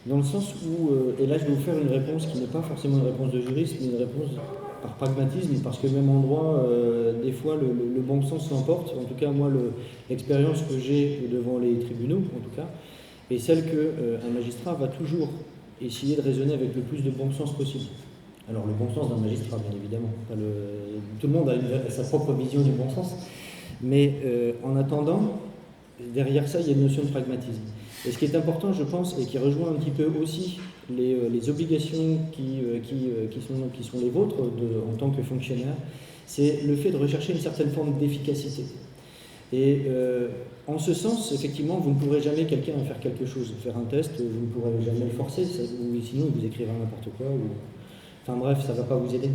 dans le sens où, et là je vais vous faire une réponse qui n'est pas forcément une réponse de juriste, mais une réponse par pragmatisme, parce que même en droit, des fois le bon sens l'emporte. En tout cas, moi, l'expérience que j'ai devant les tribunaux, en tout cas, est celle qu'un magistrat va toujours essayer de raisonner avec le plus de bon sens possible. Alors le bon sens d'un magistrat, bien évidemment. Tout le monde a sa propre vision du bon sens. Mais en attendant, derrière ça, il y a une notion de pragmatisme. Et ce qui est important, je pense, et qui rejoint un petit peu aussi les obligations qui sont les vôtres en tant que fonctionnaire, c'est le fait de rechercher une certaine forme d'efficacité. Et en ce sens, effectivement, vous ne pourrez jamais quelqu'un faire quelque chose, faire un test, vous ne pourrez jamais le forcer, sinon il vous écrira n'importe quoi. Enfin bref, ça ne va pas vous aider.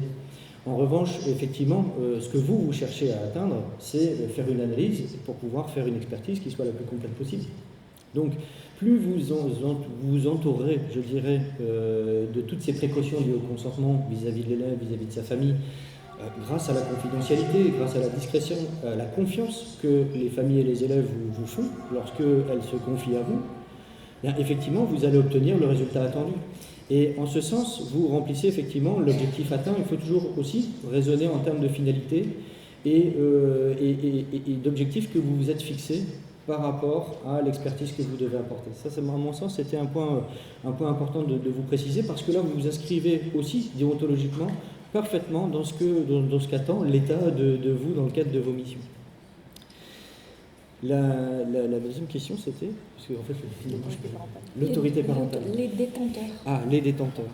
En revanche, effectivement, ce que vous cherchez à atteindre, c'est faire une analyse pour pouvoir faire une expertise qui soit la plus complète possible. Donc, plus vous entourez, je dirais, de toutes ces précautions liées au consentement vis-à-vis de l'élève, vis-à-vis de sa famille, grâce à la confidentialité, grâce à la discrétion, à la confiance que les familles et les élèves vous font lorsqu'elles se confient à vous, bien, effectivement, vous allez obtenir le résultat attendu. Et en ce sens, vous remplissez effectivement l'objectif atteint. Il faut toujours aussi raisonner en termes de finalité et d'objectifs que vous vous êtes fixés par rapport à l'expertise que vous devez apporter. Ça, à mon sens, c'était un point important de vous préciser, parce que là, vous vous inscrivez aussi déontologiquement parfaitement dans ce qu'attend l'État de vous dans le cadre de vos missions. La deuxième question, c'était, parce qu'en fait, l'autorité parentale. Les détenteurs. Ah, les détenteurs.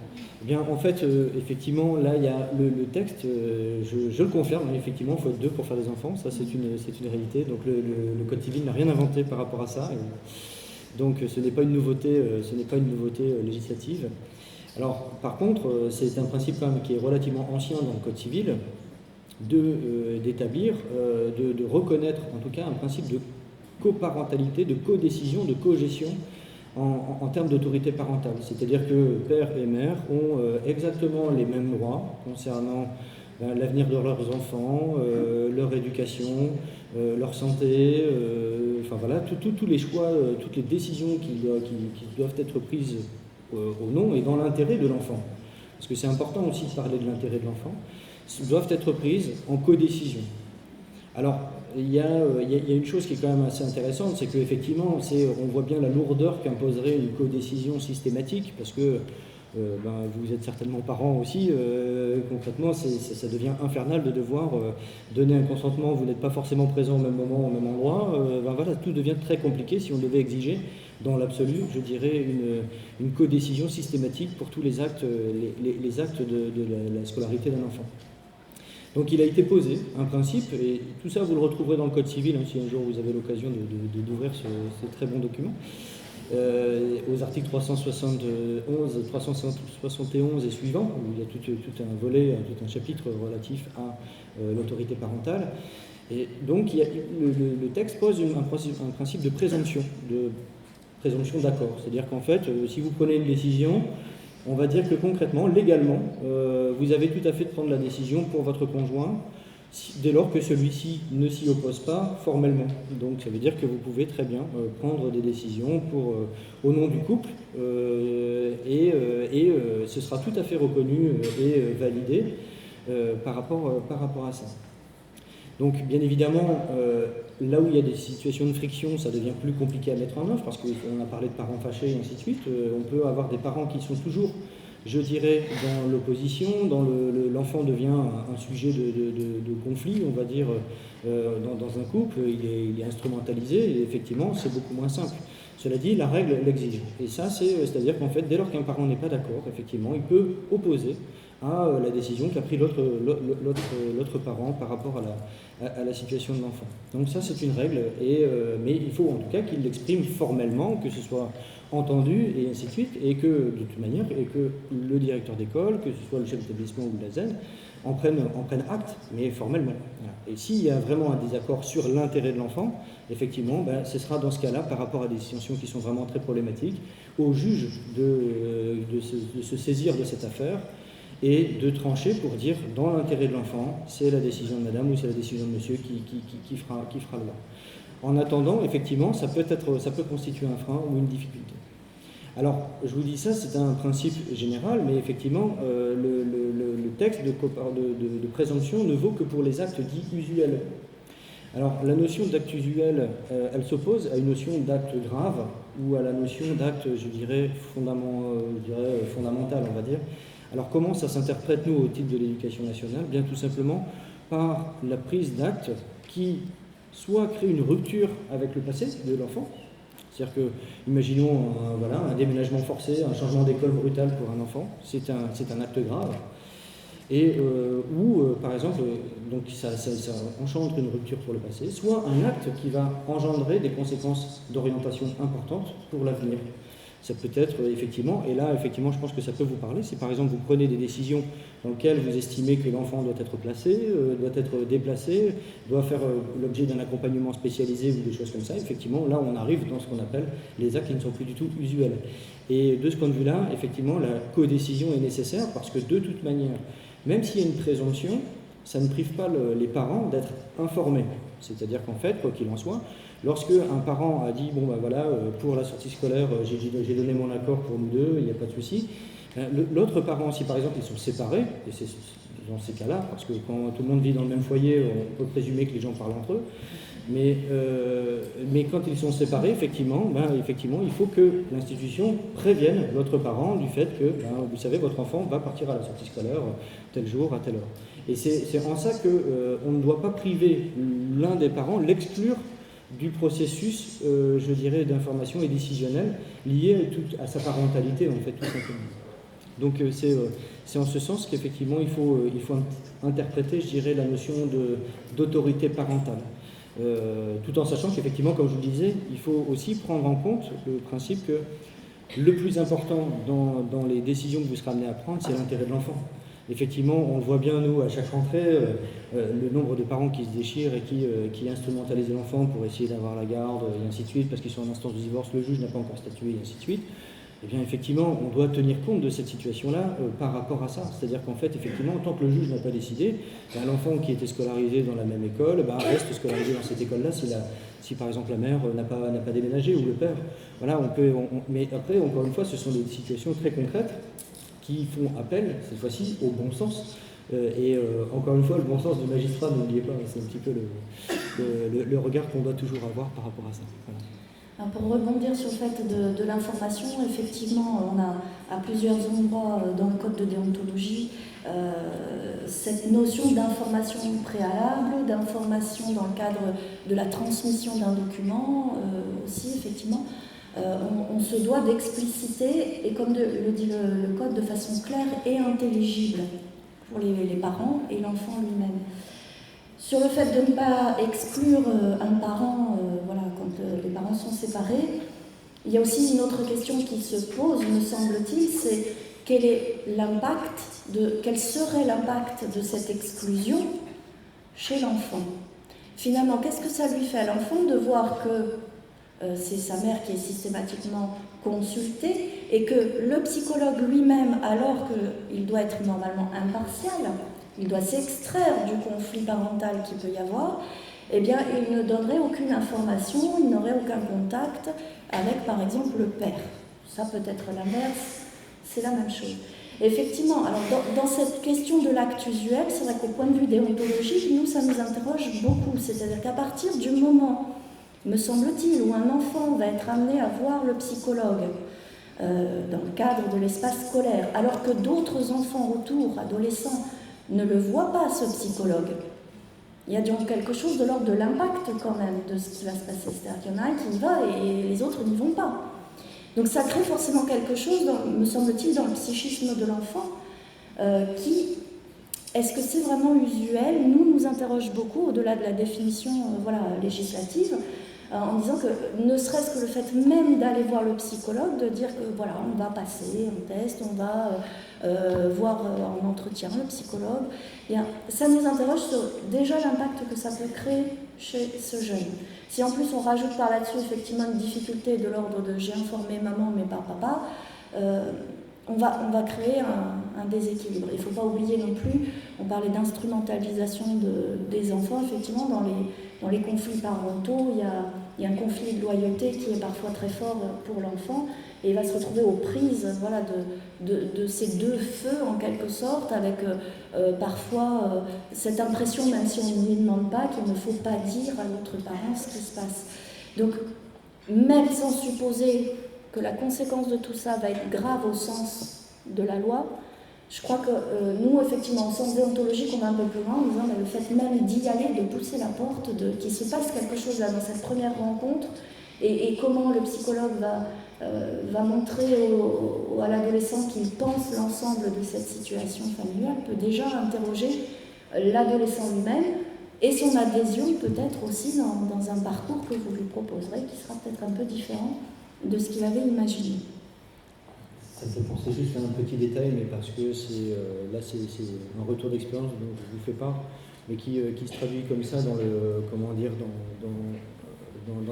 Eh bien, en fait, effectivement, là, il y a le texte, je le confirme, effectivement, il faut être 2 pour faire des enfants, ça c'est une réalité, donc le Code civil n'a rien inventé par rapport à ça, donc ce n'est pas une nouveauté, législative. Alors, par contre, c'est un principe quand même qui est relativement ancien dans le Code civil, d'établir, de reconnaître en tout cas un principe de coparentalité, de codécision, de cogestion en termes d'autorité parentale. C'est-à-dire que père et mère ont exactement les mêmes droits concernant l'avenir de leurs enfants, leur éducation, leur santé, enfin voilà, tous les choix, toutes les décisions qui doivent être prises au nom et dans l'intérêt de l'enfant. Parce que c'est important aussi de parler de l'intérêt de l'enfant, doivent être prises en codécision. Alors, il y a une chose qui est quand même assez intéressante, c'est qu'effectivement, on voit bien la lourdeur qu'imposerait une codécision systématique, parce que vous êtes certainement parents aussi, concrètement, ça devient infernal de devoir donner un consentement, vous n'êtes pas forcément présent au même moment, au même endroit, voilà, tout devient très compliqué si on devait exiger, dans l'absolu, je dirais, une codécision systématique pour tous les actes, les actes de la scolarité d'un enfant. Donc il a été posé un principe, et tout ça vous le retrouverez dans le Code civil, si un jour vous avez l'occasion d'ouvrir ce très bon document, aux articles 371 et suivants, où il y a tout un volet, tout un chapitre relatif à l'autorité parentale. Et donc le texte pose un principe de présomption d'accord. C'est-à-dire qu'en fait, si vous prenez une décision, on va dire que concrètement, légalement, vous avez tout à fait de prendre la décision pour votre conjoint, dès lors que celui-ci ne s'y oppose pas formellement. Donc ça veut dire que vous pouvez très bien prendre des décisions au nom du couple, et ce sera tout à fait reconnu et validé par rapport à ça. Donc bien évidemment, là où il y a des situations de friction, ça devient plus compliqué à mettre en œuvre, parce qu'on a parlé de parents fâchés et ainsi de suite. On peut avoir des parents qui sont toujours, je dirais, dans l'opposition, l'enfant devient un sujet de conflit, on va dire, dans un couple, il est instrumentalisé, et effectivement, c'est beaucoup moins simple. Cela dit, la règle l'exige. Et ça, c'est-à-dire qu'en fait, dès lors qu'un parent n'est pas d'accord, effectivement, il peut opposer à la décision qu'a pris l'autre parent par rapport à la situation de l'enfant. Donc ça, c'est une règle, mais il faut en tout cas qu'il l'exprime formellement, que ce soit entendu, et ainsi de suite, et que, de toute manière, et que le directeur d'école, que ce soit le chef d'établissement ou la ZEN, en prennent acte, mais formellement. Voilà. Et s'il y a vraiment un désaccord sur l'intérêt de l'enfant, effectivement, ce sera dans ce cas-là, par rapport à des situations qui sont vraiment très problématiques, au juge de se saisir de cette affaire, et de trancher pour dire, dans l'intérêt de l'enfant, c'est la décision de madame ou c'est la décision de monsieur qui fera le loi. En attendant, effectivement, ça peut constituer un frein ou une difficulté. Alors, je vous dis ça, c'est un principe général, mais effectivement, le texte de présomption ne vaut que pour les actes dits usuels. Alors, la notion d'acte usuel, elle s'oppose à une notion d'acte grave ou à la notion d'acte, je dirais, fondamental, on va dire. Alors comment ça s'interprète, nous, au titre de l'éducation nationale? Bien tout simplement par la prise d'actes qui soit crée une rupture avec le passé de l'enfant, c'est-à-dire que, imaginons un déménagement forcé, un changement d'école brutal pour un enfant, c'est un acte grave, et par exemple, donc ça engendre une rupture pour le passé, soit un acte qui va engendrer des conséquences d'orientation importantes pour l'avenir. Ça peut être effectivement, et là effectivement je pense que ça peut vous parler, si par exemple vous prenez des décisions dans lesquelles vous estimez que l'enfant doit être placé, doit être déplacé, doit faire l'objet d'un accompagnement spécialisé ou des choses comme ça, effectivement là on arrive dans ce qu'on appelle les actes qui ne sont plus du tout usuels. Et de ce point de vue-là, effectivement la codécision est nécessaire parce que de toute manière, même s'il y a une présomption, ça ne prive pas les parents d'être informés. C'est-à-dire qu'en fait, quoi qu'il en soit, lorsque un parent a dit, bon ben voilà, pour la sortie scolaire, j'ai donné mon accord pour nous deux, il n'y a pas de souci, l'autre parent, si par exemple ils sont séparés, et c'est dans ces cas-là, parce que quand tout le monde vit dans le même foyer, on peut présumer que les gens parlent entre eux, mais quand ils sont séparés, effectivement, il faut que l'institution prévienne l'autre parent du fait que, vous savez, votre enfant va partir à la sortie scolaire tel jour, à telle heure. Et c'est en ça qu'on ne doit pas priver l'un des parents, l'exclure du processus, je dirais, d'information et décisionnel lié à sa parentalité, en fait, tout simplement. Donc c'est en ce sens qu'effectivement il faut interpréter, je dirais, la notion d'autorité parentale. Tout en sachant qu'effectivement, comme je vous le disais, il faut aussi prendre en compte le principe que le plus important dans les décisions que vous serez amené à prendre, c'est l'intérêt de l'enfant. Effectivement, on le voit bien, nous, à chaque rentrée, le nombre de parents qui se déchirent et qui instrumentalisent l'enfant pour essayer d'avoir la garde, et ainsi de suite, parce qu'ils sont en instance de divorce, le juge n'a pas encore statué, et ainsi de suite. Eh bien, effectivement, on doit tenir compte de cette situation-là par rapport à ça. C'est-à-dire qu'en fait, effectivement, tant que le juge n'a pas décidé, l'enfant qui était scolarisé dans la même école reste scolarisé dans cette école-là si par exemple la mère n'a pas déménagé ou le père. Voilà, mais après, encore une fois, ce sont des situations très concrètes qui font appel, cette fois-ci, au bon sens. Encore une fois, le bon sens du magistrat, n'oubliez pas, c'est un petit peu le regard qu'on doit toujours avoir par rapport à ça. Voilà. Alors pour rebondir sur le fait de l'information, effectivement, on a à plusieurs endroits dans le code de déontologie cette notion d'information préalable, d'information dans le cadre de la transmission d'un document aussi, effectivement. On se doit d'expliciter, et comme le dit le code, de façon claire et intelligible pour les parents et l'enfant lui-même. Sur le fait de ne pas exclure un parent, quand les parents sont séparés, il y a aussi une autre question qui se pose, me semble-t-il, c'est quel serait l'impact de cette exclusion chez l'enfant. Finalement, qu'est-ce que ça lui fait à l'enfant de voir que c'est sa mère qui est systématiquement consultée et que le psychologue lui-même, alors qu'il doit être normalement impartial, il doit s'extraire du conflit parental qu'il peut y avoir, eh bien, il ne donnerait aucune information, il n'aurait aucun contact avec, par exemple, le père. Ça peut être l'inverse, c'est la même chose. Et effectivement, alors dans cette question de l'acte usuel, c'est vrai qu'au point de vue déontologique, nous, ça nous interroge beaucoup. C'est-à-dire qu'à partir du moment, me semble-t-il, où un enfant va être amené à voir le psychologue dans le cadre de l'espace scolaire, alors que d'autres enfants autour, adolescents, ne le voient pas, ce psychologue. Il y a donc quelque chose de l'ordre de l'impact quand même de ce qui va se passer. C'est-à-dire qu'il y en a un qui y va et les autres n'y vont pas. Donc ça crée forcément quelque chose, me semble-t-il, dans le psychisme de l'enfant, est-ce que c'est vraiment usuel ? Nous interroge beaucoup, au-delà de la définition législative, en disant que ne serait-ce que le fait même d'aller voir le psychologue, de dire que voilà, on va passer un test, on va voir en entretien le psychologue, bien, ça nous interroge sur déjà l'impact que ça peut créer chez ce jeune. Si en plus on rajoute par là-dessus effectivement une difficulté de l'ordre de j'ai informé maman mais pas papa, on va créer un déséquilibre. Il ne faut pas oublier non plus, on parlait d'instrumentalisation des enfants, effectivement dans les conflits parentaux, il y a un conflit de loyauté qui est parfois très fort pour l'enfant et il va se retrouver aux prises de ces deux feux en quelque sorte, avec parfois cette impression, même si on ne lui demande pas, qu'il ne faut pas dire à l'autre parent ce qui se passe. Donc même sans supposer que la conséquence de tout ça va être grave au sens de la loi, je crois que nous, effectivement, au sens déontologique, on va un peu plus loin en disant le fait même d'y aller, de pousser la porte, qu'il se passe quelque chose là dans cette première rencontre, et comment le psychologue va montrer à l'adolescent qu'il pense l'ensemble de cette situation familiale, peut déjà interroger l'adolescent lui-même et son adhésion peut-être aussi dans un parcours que vous lui proposerez qui sera peut-être un peu différent de ce qu'il avait imaginé. Ça me fait penser juste à un petit détail, mais parce que c'est un retour d'expérience dont je vous fais part, mais qui se traduit comme ça dans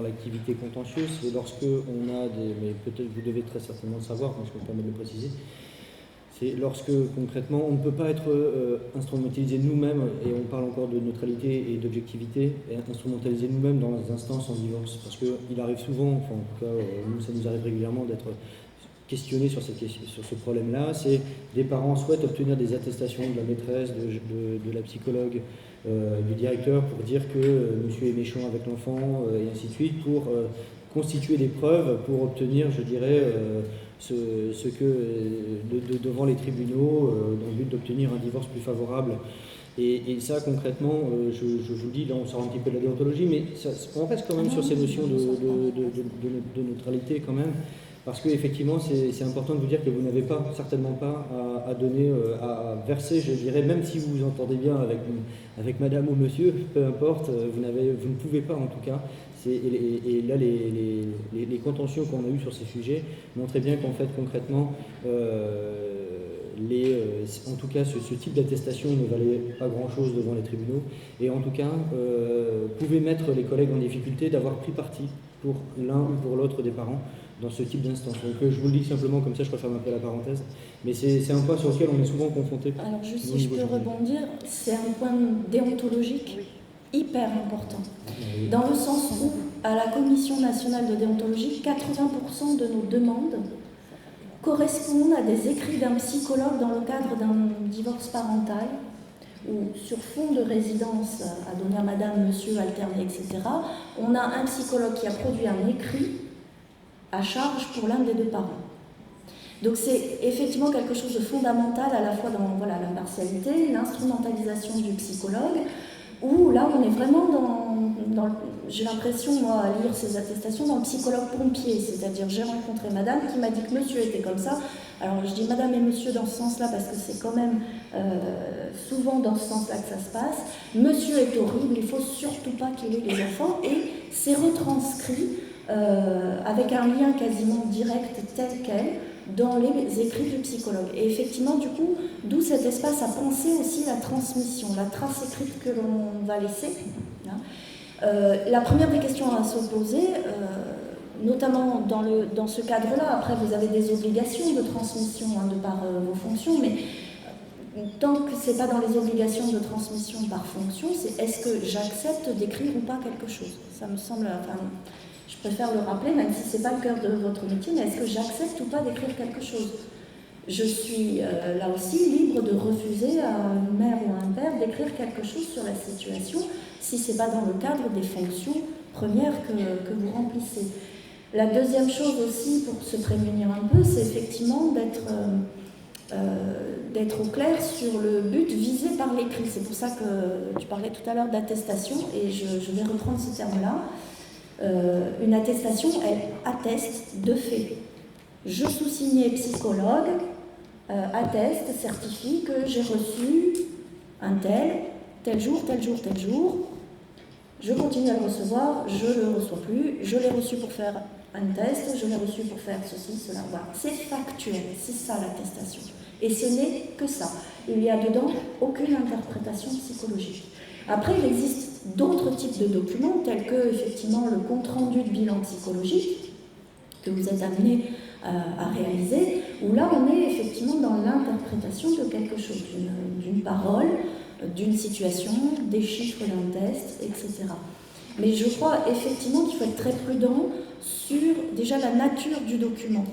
l'activité contentieuse. C'est lorsque on a mais peut-être vous devez très certainement le savoir, mais je me permets de le préciser, c'est lorsque concrètement on ne peut pas être instrumentalisé nous-mêmes, et on parle encore de neutralité et d'objectivité, et instrumentalisé nous-mêmes dans les instances en divorce, parce qu'il arrive souvent, enfin en tout cas nous ça nous arrive régulièrement d'être questionner sur ce problème-là. C'est des parents souhaitent obtenir des attestations de la maîtresse, de la psychologue, du directeur pour dire que monsieur est méchant avec l'enfant, et ainsi de suite, pour constituer des preuves, pour obtenir, je dirais, devant les tribunaux, dans le but d'obtenir un divorce plus favorable. Et ça, concrètement, je vous le dis, là on sort un petit peu de la déontologie, mais on reste quand même sur ces notions de neutralité quand même. Parce qu'effectivement, c'est important de vous dire que vous n'avez certainement pas à donner, à verser, je dirais, même si vous vous entendez bien avec madame ou monsieur, peu importe, vous ne pouvez pas en tout cas. Et là, les contentions qu'on a eues sur ces sujets montraient bien qu'en fait, concrètement, en tout cas, ce type d'attestation ne valait pas grand-chose devant les tribunaux, et en tout cas, pouvait mettre les collègues en difficulté d'avoir pris parti pour l'un ou pour l'autre des parents dans ce type d'instance. Donc je vous le dis simplement comme ça, je referme un peu la parenthèse, mais c'est un point sur lequel on est souvent confronté. Alors juste si je peux rebondir, c'est un point déontologique hyper important, dans le sens où, à la Commission nationale de déontologie, 80% de nos demandes correspondent à des écrits d'un psychologue dans le cadre d'un divorce parental, ou sur fond de résidence à donner à madame, monsieur, alterné, etc. On a un psychologue qui a produit un écrit à charge pour l'un des deux parents. Donc c'est effectivement quelque chose de fondamental, à la fois dans l'impartialité, l'instrumentalisation du psychologue, où là on est vraiment dans j'ai l'impression, moi, à lire ces attestations, dans le psychologue pompier, c'est-à-dire j'ai rencontré madame qui m'a dit que monsieur était comme ça. Alors je dis madame et monsieur dans ce sens-là parce que c'est quand même souvent dans ce sens-là que ça se passe. Monsieur est horrible, il ne faut surtout pas qu'il ait les enfants, et c'est retranscrit avec un lien quasiment direct tel quel dans les écrits du psychologue. Et effectivement, du coup, d'où cet espace à penser aussi la transmission, la trace écrite que l'on va laisser. La première des questions à se poser, notamment dans ce cadre-là, après vous avez des obligations de transmission de par vos fonctions, mais tant que ce n'est pas dans les obligations de transmission par fonction, c'est est-ce que j'accepte d'écrire ou pas quelque chose. Ça me semble... je préfère le rappeler, même si ce n'est pas le cœur de votre métier, mais est-ce que j'accepte ou pas d'écrire quelque chose? Je suis là aussi libre de refuser à une mère ou à un père d'écrire quelque chose sur la situation si ce n'est pas dans le cadre des fonctions premières que vous remplissez. La deuxième chose aussi, pour se prémunir un peu, c'est effectivement d'être au clair sur le but visé par l'écrit. C'est pour ça que tu parlais tout à l'heure d'attestation, et je vais reprendre ce terme-là. Une attestation, elle atteste de fait. Je sous-signé psychologue, atteste, certifie que j'ai reçu un tel jour, tel jour, tel jour. Je continue à le recevoir, je ne le reçois plus, je l'ai reçu pour faire un test, je l'ai reçu pour faire ceci, cela. Voilà. C'est factuel, c'est ça l'attestation. Et ce n'est que ça. Il n'y a dedans aucune interprétation psychologique. Après, il existe d'autres types de documents, tels que, effectivement, le compte-rendu de bilan psychologique, que vous êtes amené à réaliser, où là, on est effectivement dans l'interprétation de quelque chose, d'une parole, d'une situation, des chiffres d'un test, etc. Mais je crois effectivement qu'il faut être très prudent sur déjà la nature du document.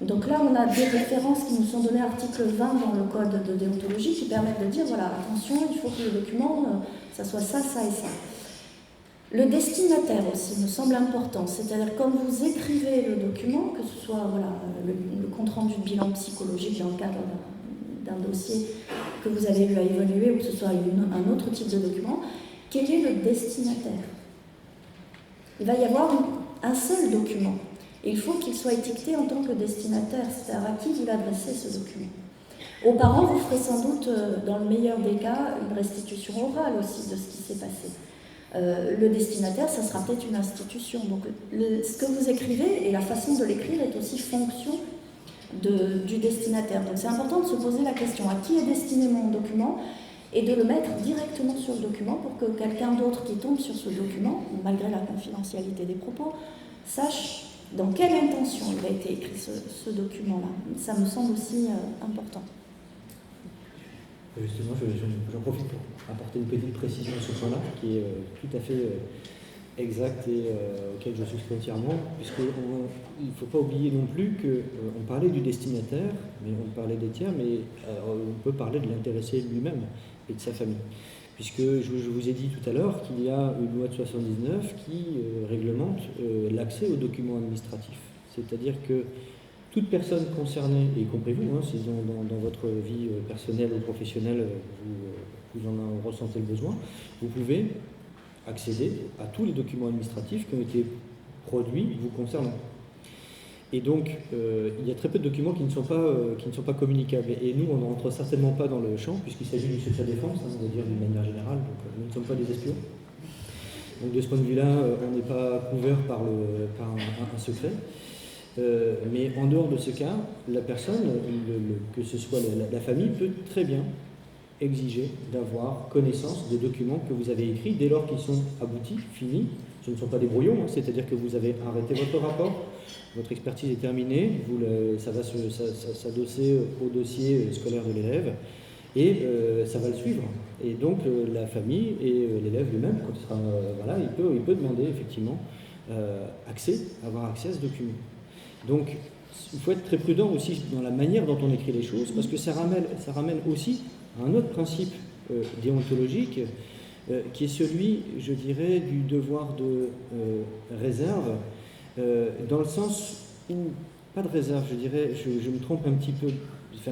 Donc là, on a des références qui nous sont données à l'article 20 dans le code de déontologie qui permettent de dire, voilà, attention, il faut que le document, ça soit ça, ça et ça. Le destinataire aussi me semble important, c'est-à-dire quand vous écrivez le document, que ce soit le compte-rendu de bilan psychologique dans le cadre d'un dossier que vous avez eu à évaluer ou que ce soit un autre type de document, quel est le destinataire? Il va y avoir un seul document. Et il faut qu'il soit étiqueté en tant que destinataire, c'est-à-dire à qui vous l'adressez ce document. Aux parents, vous ferez sans doute, dans le meilleur des cas, une restitution orale aussi de ce qui s'est passé. Le destinataire, ça sera peut-être une institution. Donc ce que vous écrivez et la façon de l'écrire est aussi fonction du destinataire. Donc c'est important de se poser la question, à qui est destiné mon document, et de le mettre directement sur le document pour que quelqu'un d'autre qui tombe sur ce document, malgré la confidentialité des propos, sache dans quelle intention il a été écrit ce document-là. Ça me semble aussi important. Justement, j'en profite pour apporter une petite précision à ce point-là, qui est tout à fait exact et auquel je souscris entièrement, puisqu'il ne faut pas oublier non plus qu'on parlait du destinataire, mais on parlait des tiers, mais on peut parler de l'intéressé lui-même et de sa famille. Puisque je vous ai dit tout à l'heure qu'il y a une loi de 79 qui réglemente l'accès aux documents administratifs. C'est-à-dire que toute personne concernée, y compris vous, si dans votre vie personnelle ou professionnelle, vous en ressentez le besoin, vous pouvez accéder à tous les documents administratifs qui ont été produits vous concernant. Et donc, il y a très peu de documents qui ne sont pas communicables. Et nous, on ne rentre certainement pas dans le champ, puisqu'il s'agit du secret défense, on va dire d'une manière générale, donc nous ne sommes pas des espions. Donc de ce point de vue-là, on n'est pas couvert par un secret. Mais en dehors de ce cas, la personne, que ce soit la famille, peut très bien exiger d'avoir connaissance des documents que vous avez écrits dès lors qu'ils sont aboutis, finis. Ce ne sont pas des brouillons, c'est-à-dire que vous avez arrêté votre rapport, votre expertise est terminée, ça va s'adosser au dossier scolaire de l'élève et ça va le suivre. Et donc la famille et l'élève lui-même, quand il sera, il peut demander effectivement avoir accès à ce document. Donc il faut être très prudent aussi dans la manière dont on écrit les choses, parce que ça ramène aussi à un autre principe déontologique qui est celui, je dirais, du devoir de réserve, dans le sens où, pas de réserve, je dirais, je me trompe un petit peu, enfin,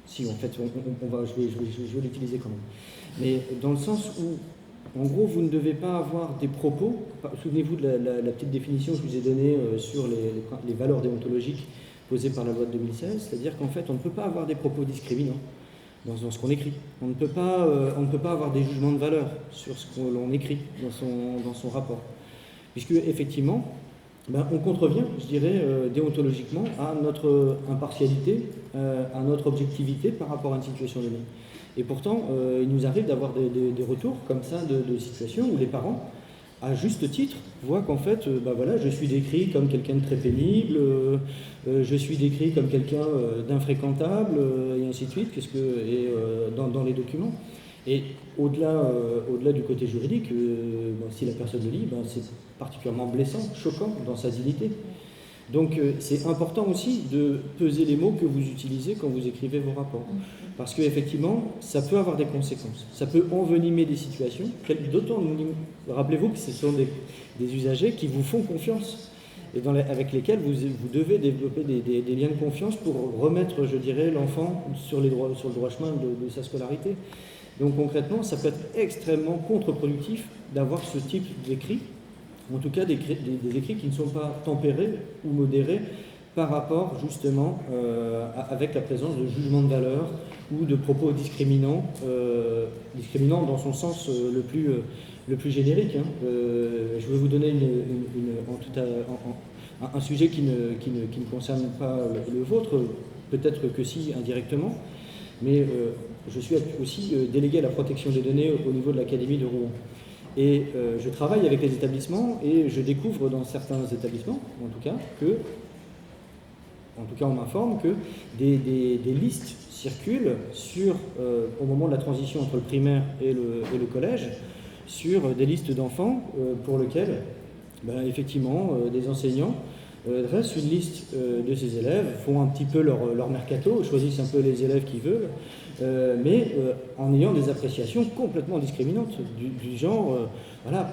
si en fait, je vais l'utiliser quand même, mais dans le sens où, en gros, vous ne devez pas avoir des propos, souvenez-vous de la petite définition que je vous ai donnée sur les valeurs déontologiques posées par la loi de 2016, c'est-à-dire qu'en fait, on ne peut pas avoir des propos discriminants dans ce qu'on écrit. On ne peut pas avoir des jugements de valeur sur ce qu'on écrit dans son rapport. Puisque, effectivement, on contrevient, je dirais, déontologiquement à notre impartialité, à notre objectivité par rapport à une situation donnée. Et pourtant, il nous arrive d'avoir des retours comme ça de situations où les parents, à juste titre, voient qu'en fait, je suis décrit comme quelqu'un de très pénible, je suis décrit comme quelqu'un d'infréquentable, et ainsi de suite, dans les documents. Et au-delà du côté juridique, si la personne le lit, c'est particulièrement blessant, choquant dans sa dignité. Donc c'est important aussi de peser les mots que vous utilisez quand vous écrivez vos rapports. Parce qu'effectivement, ça peut avoir des conséquences. Ça peut envenimer des situations. D'autant, rappelez-vous que ce sont des usagers qui vous font confiance et avec lesquels vous devez développer des liens de confiance pour remettre, je dirais, l'enfant sur le droit chemin de sa scolarité. Donc concrètement, ça peut être extrêmement contre-productif d'avoir ce type d'écrit, en tout cas des écrits qui ne sont pas tempérés ou modérés par rapport justement avec la présence de jugements de valeur ou de propos discriminants dans son sens le plus générique. Je vais vous donner un sujet qui ne concerne pas le vôtre, peut-être que si indirectement, mais je suis aussi délégué à la protection des données au niveau de l'Académie de Rouen. Et je travaille avec les établissements et je découvre dans certains établissements, en tout cas on m'informe que des listes circulent au moment de la transition entre le primaire et le collège, sur des listes d'enfants pour lesquels, effectivement, des enseignants dressent une liste de ces élèves, font un petit peu leur mercato, choisissent un peu les élèves qu'ils veulent, mais en ayant des appréciations complètement discriminantes, du genre,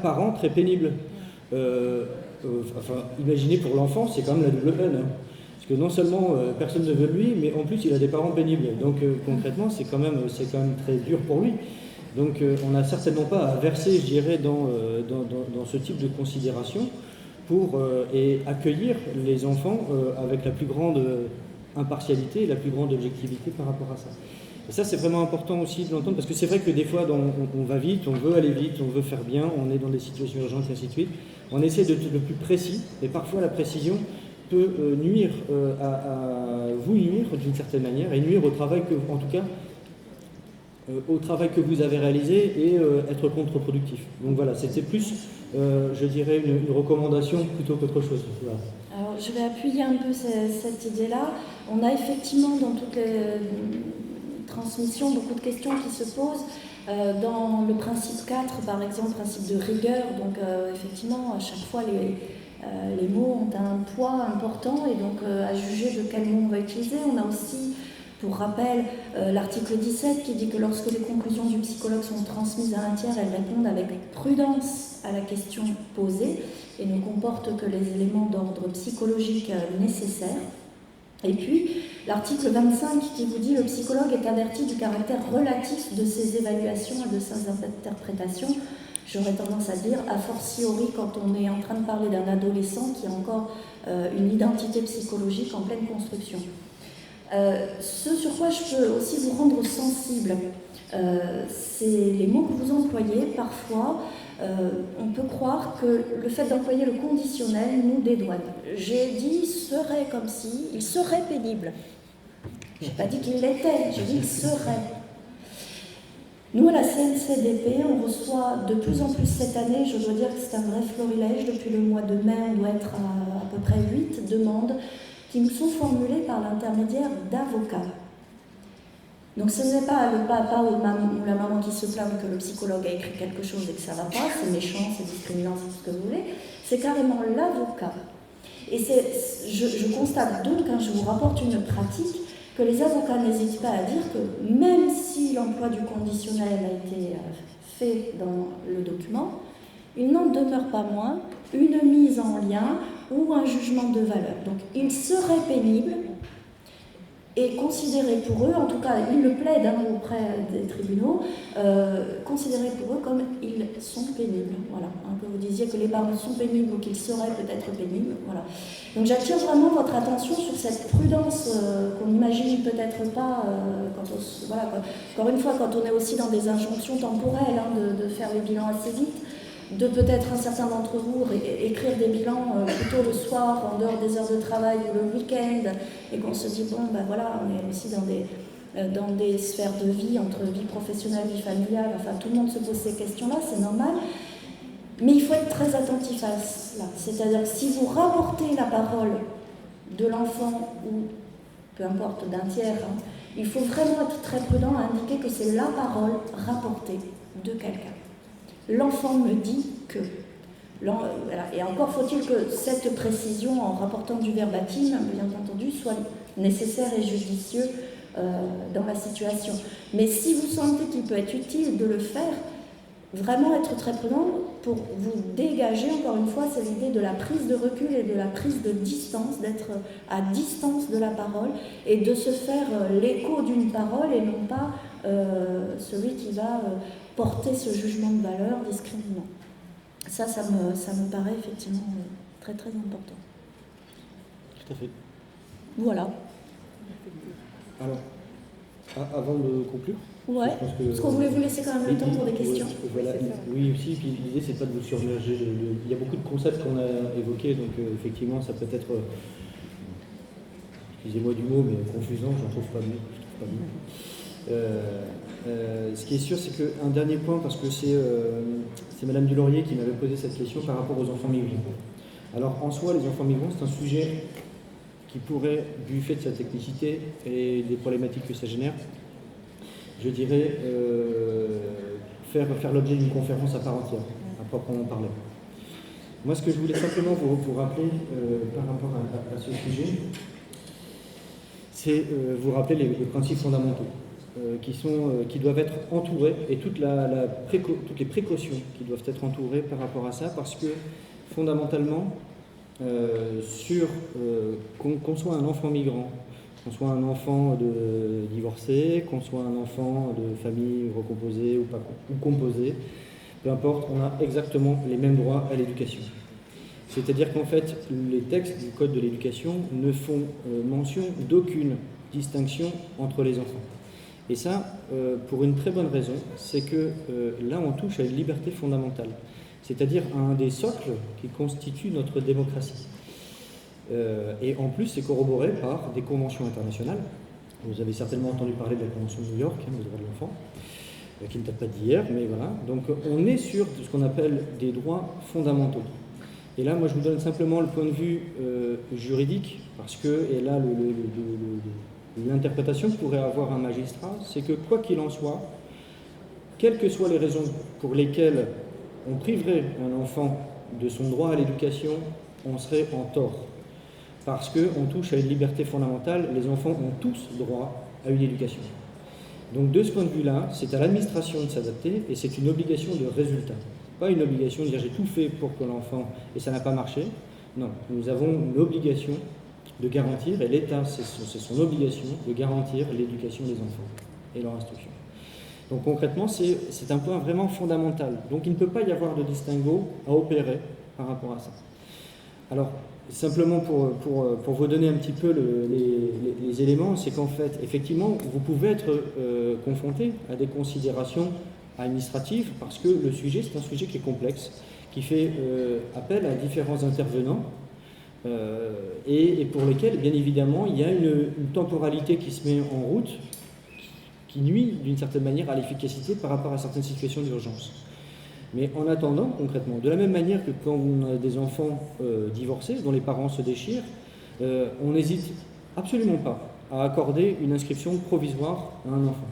parents très pénibles. Imaginez pour l'enfant, c'est quand même la double peine. Parce que non seulement personne ne veut de lui, mais en plus il a des parents pénibles. Donc concrètement, c'est quand même très dur pour lui. Donc on n'a certainement pas à verser, je dirais, dans ce type de considération pour accueillir les enfants avec la plus grande impartialité et la plus grande objectivité par rapport à ça. Et ça, c'est vraiment important aussi de l'entendre, parce que c'est vrai que des fois, on va vite, on veut aller vite, on veut faire bien, on est dans des situations urgentes, et ainsi de suite. On essaie d'être le plus précis, et parfois la précision peut nuire, à vous nuire d'une certaine manière, et nuire au travail que, en tout cas, au travail que vous avez réalisé et être contre-productif. Donc voilà, c'était plus, je dirais, une recommandation plutôt qu'autre chose. Voilà. Alors, je vais appuyer un peu cette idée-là. On a effectivement dans toutes les transmissions beaucoup de questions qui se posent. Dans le principe 4, par exemple, principe de rigueur, donc effectivement, à chaque fois, les mots ont un poids important et donc à juger de quel mot on va utiliser. On a aussi, pour rappel, l'article 17 qui dit que lorsque les conclusions du psychologue sont transmises à un tiers, elles répondent avec prudence à la question posée et ne comportent que les éléments d'ordre psychologique nécessaires. Et puis, l'article 25 qui vous dit « Le psychologue est averti du caractère relatif de ses évaluations et de ses interprétations ». J'aurais tendance à dire, a fortiori, quand on est en train de parler d'un adolescent qui a encore une identité psychologique en pleine construction. Ce sur quoi je peux aussi vous rendre sensible, c'est les mots que vous employez. Parfois, on peut croire que le fait d'employer le conditionnel nous dédouane. J'ai dit « serait » comme si, il serait pénible. Je n'ai pas dit qu'il l'était, j'ai dit « il serait ». Nous, à la CNCDP, on reçoit de plus en plus cette année, je dois dire que c'est un vrai florilège, depuis le mois de mai, on doit être à peu près 8 demandes qui nous sont formulées par l'intermédiaire d'avocats. Donc ce n'est pas le papa ou la maman qui se plaignent que le psychologue a écrit quelque chose et que ça ne va pas, c'est méchant, c'est discriminant, c'est tout ce que vous voulez, c'est carrément l'avocat. Et je constate donc, quand je vous rapporte une pratique, que les avocats n'hésitent pas à dire que même si l'emploi du conditionnel a été fait dans le document, il n'en demeure pas moins une mise en lien ou un jugement de valeur. Donc il serait pénible et considéré pour eux, en tout cas ils le plaident auprès des tribunaux, considéré pour eux comme ils sont pénibles. Voilà. Que vous disiez que les parents sont pénibles ou qu'ils seraient peut-être pénibles. Voilà. Donc j'attire vraiment votre attention sur cette prudence qu'on n'imagine peut-être pas voilà, encore une fois, quand on est aussi dans des injonctions temporelles, de faire les bilans assez vite, de peut-être un certain d'entre vous écrire des bilans plutôt le soir, en dehors des heures de travail ou le week-end, et qu'on se dit, bon, ben voilà, on est aussi dans des sphères de vie, entre vie professionnelle, vie familiale, enfin tout le monde se pose ces questions-là, c'est normal. Mais il faut être très attentif à cela. C'est-à-dire que si vous rapportez la parole de l'enfant, ou peu importe d'un tiers, il faut vraiment être très prudent à indiquer que c'est la parole rapportée de quelqu'un. L'enfant me dit que. Voilà. Et encore faut-il que cette précision en rapportant du verbatim, bien entendu, soit nécessaire et judicieux dans la situation. Mais si vous sentez qu'il peut être utile de le faire, vraiment être très prudent pour vous dégager, encore une fois, c'est l'idée de la prise de recul et de la prise de distance, d'être à distance de la parole et de se faire l'écho d'une parole et non pas celui qui va porter ce jugement de valeur discriminant. Ça me paraît effectivement très très important. Tout à fait. Voilà. Alors, avant de conclure, ouais, parce qu'on voulait vous laisser quand même le temps pour des questions. Voilà, oui aussi, puis l'idée c'est pas de vous submerger. Il y a beaucoup de concepts qu'on a évoqués, donc effectivement ça peut être, excusez-moi du mot, mais confusant, j'en trouve pas mieux. Ce qui est sûr, c'est qu'un dernier point, parce que c'est Madame Dulaurier qui m'avait posé cette question par rapport aux enfants migrants. Alors en soi, les enfants migrants, c'est un sujet qui pourrait, du fait de sa technicité et des problématiques que ça génère, je dirais, faire l'objet d'une conférence à part entière, à proprement parler. Moi, ce que je voulais simplement vous rappeler par rapport à ce sujet, c'est vous rappeler les principes fondamentaux qui doivent être entourés et toutes les précautions qui doivent être entourées par rapport à ça, parce que fondamentalement, qu'on soit un enfant migrant, qu'on soit un enfant divorcé, qu'on soit un enfant de famille recomposée ou composée, peu importe, on a exactement les mêmes droits à l'éducation. C'est-à-dire qu'en fait, les textes du Code de l'éducation ne font mention d'aucune distinction entre les enfants. Et ça, pour une très bonne raison, c'est que là, on touche à une liberté fondamentale, c'est-à-dire à un des socles qui constitue notre démocratie. Et en plus, c'est corroboré par des conventions internationales. Vous avez certainement entendu parler de la Convention de New York, des droits de l'enfant, qui ne date pas d'hier, mais voilà. Donc on est sur ce qu'on appelle des droits fondamentaux. Et là, moi, je vous donne simplement le point de vue juridique, parce que, et là, l'interprétation que pourrait avoir un magistrat, c'est que quoi qu'il en soit, quelles que soient les raisons pour lesquelles on priverait un enfant de son droit à l'éducation, on serait en tort. Parce qu'on touche à une liberté fondamentale, les enfants ont tous droit à une éducation. Donc de ce point de vue-là, c'est à l'administration de s'adapter et c'est une obligation de résultat. Pas une obligation de dire j'ai tout fait pour que l'enfant, et ça n'a pas marché. Non, nous avons une obligation de garantir, et l'État, c'est son obligation de garantir l'éducation des enfants et leur instruction. Donc concrètement, c'est un point vraiment fondamental. Donc il ne peut pas y avoir de distinguo à opérer par rapport à ça. Alors, simplement pour vous donner un petit peu les éléments, c'est qu'en fait, effectivement, vous pouvez être confronté à des considérations administratives parce que le sujet, c'est un sujet qui est complexe, qui fait appel à différents intervenants et pour lesquels, bien évidemment, il y a une temporalité qui se met en route qui nuit d'une certaine manière à l'efficacité par rapport à certaines situations d'urgence. Mais en attendant, concrètement, de la même manière que quand on a des enfants divorcés, dont les parents se déchirent, on n'hésite absolument pas à accorder une inscription provisoire à un enfant.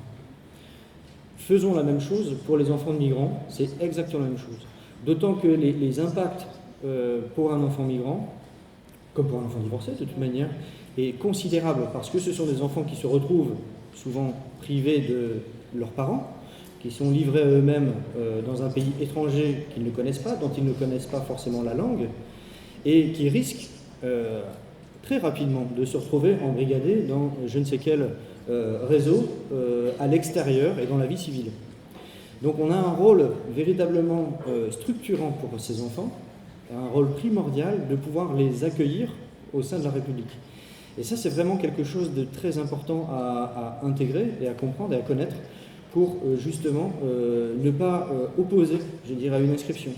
Faisons la même chose pour les enfants de migrants, c'est exactement la même chose. D'autant que les impacts pour un enfant migrant, comme pour un enfant divorcé de toute manière, est considérable parce que ce sont des enfants qui se retrouvent souvent privés de leurs parents, qui sont livrés à eux-mêmes dans un pays étranger qu'ils ne connaissent pas, dont ils ne connaissent pas forcément la langue, et qui risquent très rapidement de se retrouver embrigadés dans je ne sais quel réseau à l'extérieur et dans la vie civile. Donc on a un rôle véritablement structurant pour ces enfants, un rôle primordial de pouvoir les accueillir au sein de la République. Et ça, c'est vraiment quelque chose de très important à intégrer et à comprendre et à connaître pour justement ne pas opposer, je dirais, à une inscription.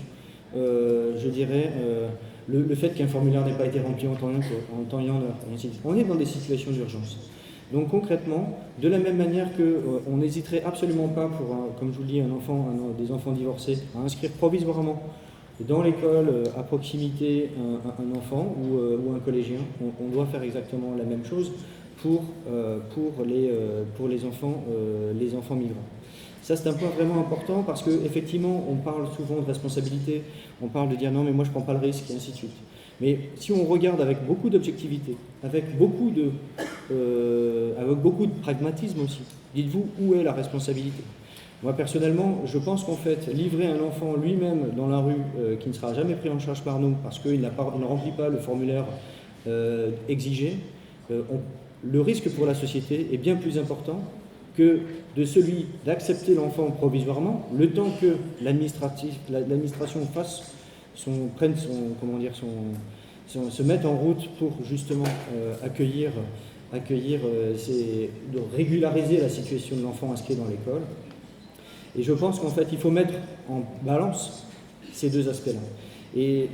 Je dirais le fait qu'un formulaire n'ait pas été rempli en temps et en heure, et ainsi de suite. On est dans des situations d'urgence. Donc concrètement, de la même manière qu'on n'hésiterait absolument pas pour, comme je vous le dis, des enfants divorcés, à inscrire provisoirement dans l'école, à proximité, un enfant ou un collégien, on doit faire exactement la même chose pour les enfants migrants. Ça, c'est un point vraiment important parce qu'effectivement, on parle souvent de responsabilité, on parle de dire non, mais moi je ne prends pas le risque, et ainsi de suite. Mais si on regarde avec beaucoup d'objectivité, avec beaucoup de pragmatisme aussi, dites-vous où est la responsabilité ? Moi, personnellement, je pense qu'en fait, livrer un enfant lui-même dans la rue qui ne sera jamais pris en charge par nous parce qu'il ne remplit pas le formulaire exigé, le risque pour la société est bien plus important que de celui d'accepter l'enfant provisoirement, le temps que l'administration se mette en route pour justement de régulariser la situation de l'enfant inscrit dans l'école. Et je pense qu'en fait, il faut mettre en balance ces deux aspects-là. Et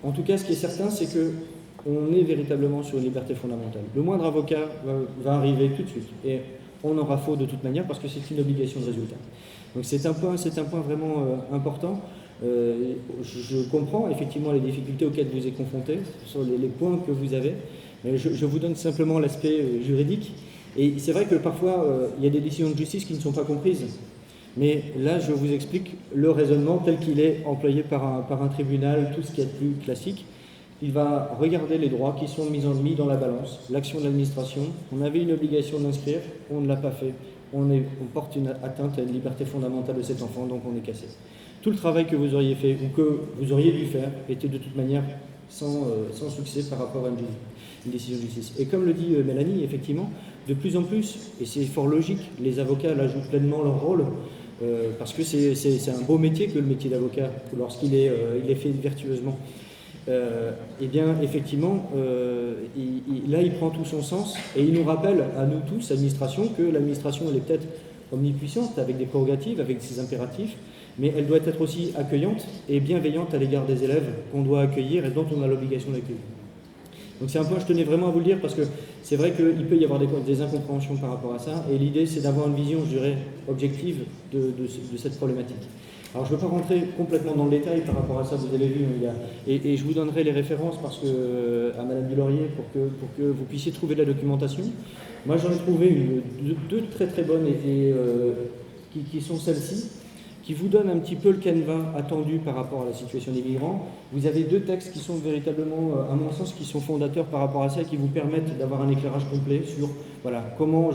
en tout cas, ce qui est certain, c'est qu'on est véritablement sur une liberté fondamentale. Le moindre avocat va arriver tout de suite. Et on aura faux de toute manière parce que c'est une obligation de résultat. Donc c'est un point vraiment important. Je comprends effectivement les difficultés auxquelles vous êtes confrontés, sur les points que vous avez, mais je vous donne simplement l'aspect juridique. Et c'est vrai que parfois, il y a des décisions de justice qui ne sont pas comprises. Mais là, je vous explique le raisonnement tel qu'il est employé par un tribunal, tout ce qui est plus classique. Il va regarder les droits qui sont mis dans la balance, l'action de l'administration. On avait une obligation d'inscrire, on ne l'a pas fait. On porte une atteinte à une liberté fondamentale de cet enfant, donc on est cassé. Tout le travail que vous auriez fait ou que vous auriez dû faire était de toute manière sans succès par rapport à une décision de justice. Et comme le dit Mélanie, effectivement, de plus en plus, et c'est fort logique, les avocats là jouent pleinement leur rôle. Parce que c'est un beau métier que le métier d'avocat, lorsqu'il est fait vertueusement. Et bien, effectivement, là, il prend tout son sens et il nous rappelle à nous tous, l'administration, que l'administration, elle est peut-être omnipuissante, avec des prérogatives, avec ses impératifs, mais elle doit être aussi accueillante et bienveillante à l'égard des élèves qu'on doit accueillir et dont on a l'obligation d'accueillir. Donc c'est un point, je tenais vraiment à vous le dire, parce que c'est vrai qu'il peut y avoir des incompréhensions par rapport à ça, et l'idée c'est d'avoir une vision, je dirais, objective de cette problématique. Alors je ne veux pas rentrer complètement dans le détail par rapport à ça, vous avez vu, et je vous donnerai les références parce que, à Madame Dulaurier pour que vous puissiez trouver de la documentation. Moi j'en ai trouvé deux très très bonnes qui sont celles-ci, qui vous donnent un petit peu le canevas attendu par rapport à la situation des migrants. Vous avez deux textes qui sont véritablement, à mon sens, qui sont fondateurs par rapport à ça et qui vous permettent d'avoir un éclairage complet sur comment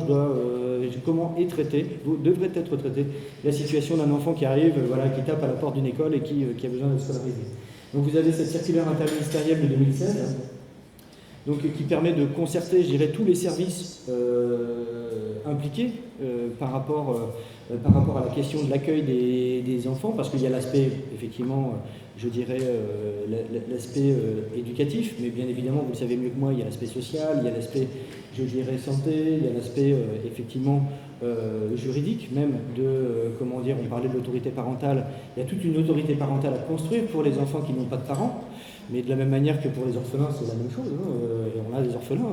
devrait être traitée la situation d'un enfant qui arrive, qui tape à la porte d'une école et qui a besoin d'être scolarisé. Donc vous avez cette circulaire interministérielle de 2016, qui permet de concerter, je dirais, tous les services impliqués par rapport à la question de l'accueil des enfants, parce qu'il y a l'aspect, effectivement, je dirais, l'aspect éducatif, mais bien évidemment, vous le savez mieux que moi, il y a l'aspect social, il y a l'aspect, je dirais, santé, il y a l'aspect, effectivement, juridique, même on parlait de l'autorité parentale, il y a toute une autorité parentale à construire pour les enfants qui n'ont pas de parents, mais de la même manière que pour les orphelins, c'est la même chose, on a des orphelins,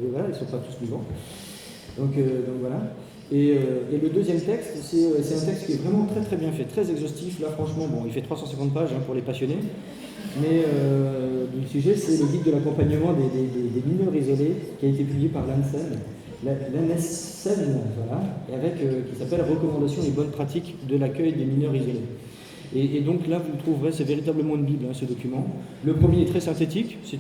ils ne sont pas tous vivants. Donc voilà. Et le deuxième texte, c'est un texte qui est vraiment très très bien fait, très exhaustif. Là, franchement, il fait 350 pages pour les passionnés. Mais le sujet, c'est le guide de l'accompagnement des mineurs isolés, qui a été publié par l'ANSEN, qui s'appelle Recommandations et bonnes pratiques de l'accueil des mineurs isolés. Et donc là, vous le trouverez, c'est véritablement une Bible, ce document. Le premier est très synthétique, je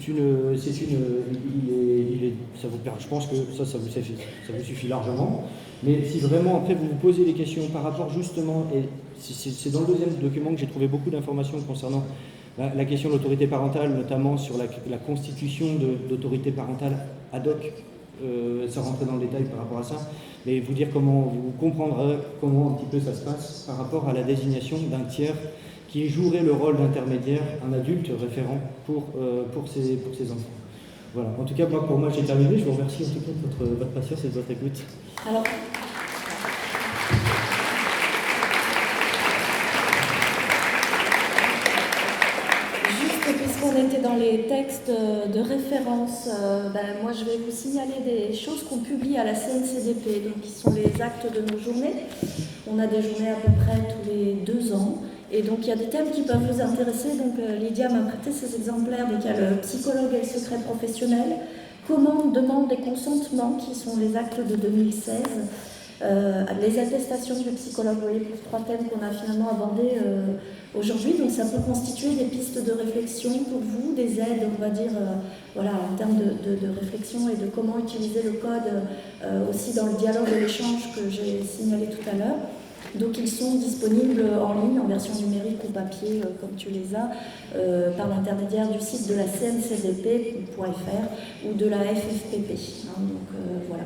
pense que ça vous suffit largement. Mais si vraiment, après, vous vous posez des questions par rapport justement, et c'est dans le deuxième document que j'ai trouvé beaucoup d'informations concernant la question de l'autorité parentale, notamment sur la constitution d'autorité parentale ad hoc, sans rentrer dans le détail par rapport à ça, mais vous dire vous comprendrez comment un petit peu ça se passe par rapport à la désignation d'un tiers qui jouerait le rôle d'intermédiaire, un adulte référent pour ces enfants. Voilà, en tout cas, pour moi, j'ai terminé. Je vous remercie en tout cas de votre patience et de votre écoute. Alors, juste puisqu'on était dans les textes de référence, moi je vais vous signaler des choses qu'on publie à la CNCDP, donc qui sont les actes de nos journées. On a des journées à peu près tous les 2 ans. Et donc il y a des thèmes qui peuvent vous intéresser. Donc Lydia m'a prêté ces exemplaires. Donc il y a le psychologue et le secret professionnel, comment on demande des consentements, qui sont les actes de 2016, les attestations du psychologue. Vous voyez, pour 3 thèmes qu'on a finalement abordés aujourd'hui. Donc ça peut constituer des pistes de réflexion pour vous, des aides, on va dire, en termes de réflexion et de comment utiliser le code aussi dans le dialogue et l'échange que j'ai signalé tout à l'heure. Donc ils sont disponibles en ligne, en version numérique ou papier, comme tu les as, par l'intermédiaire du site de la cncdp.fr ou de la FFPP. Voilà.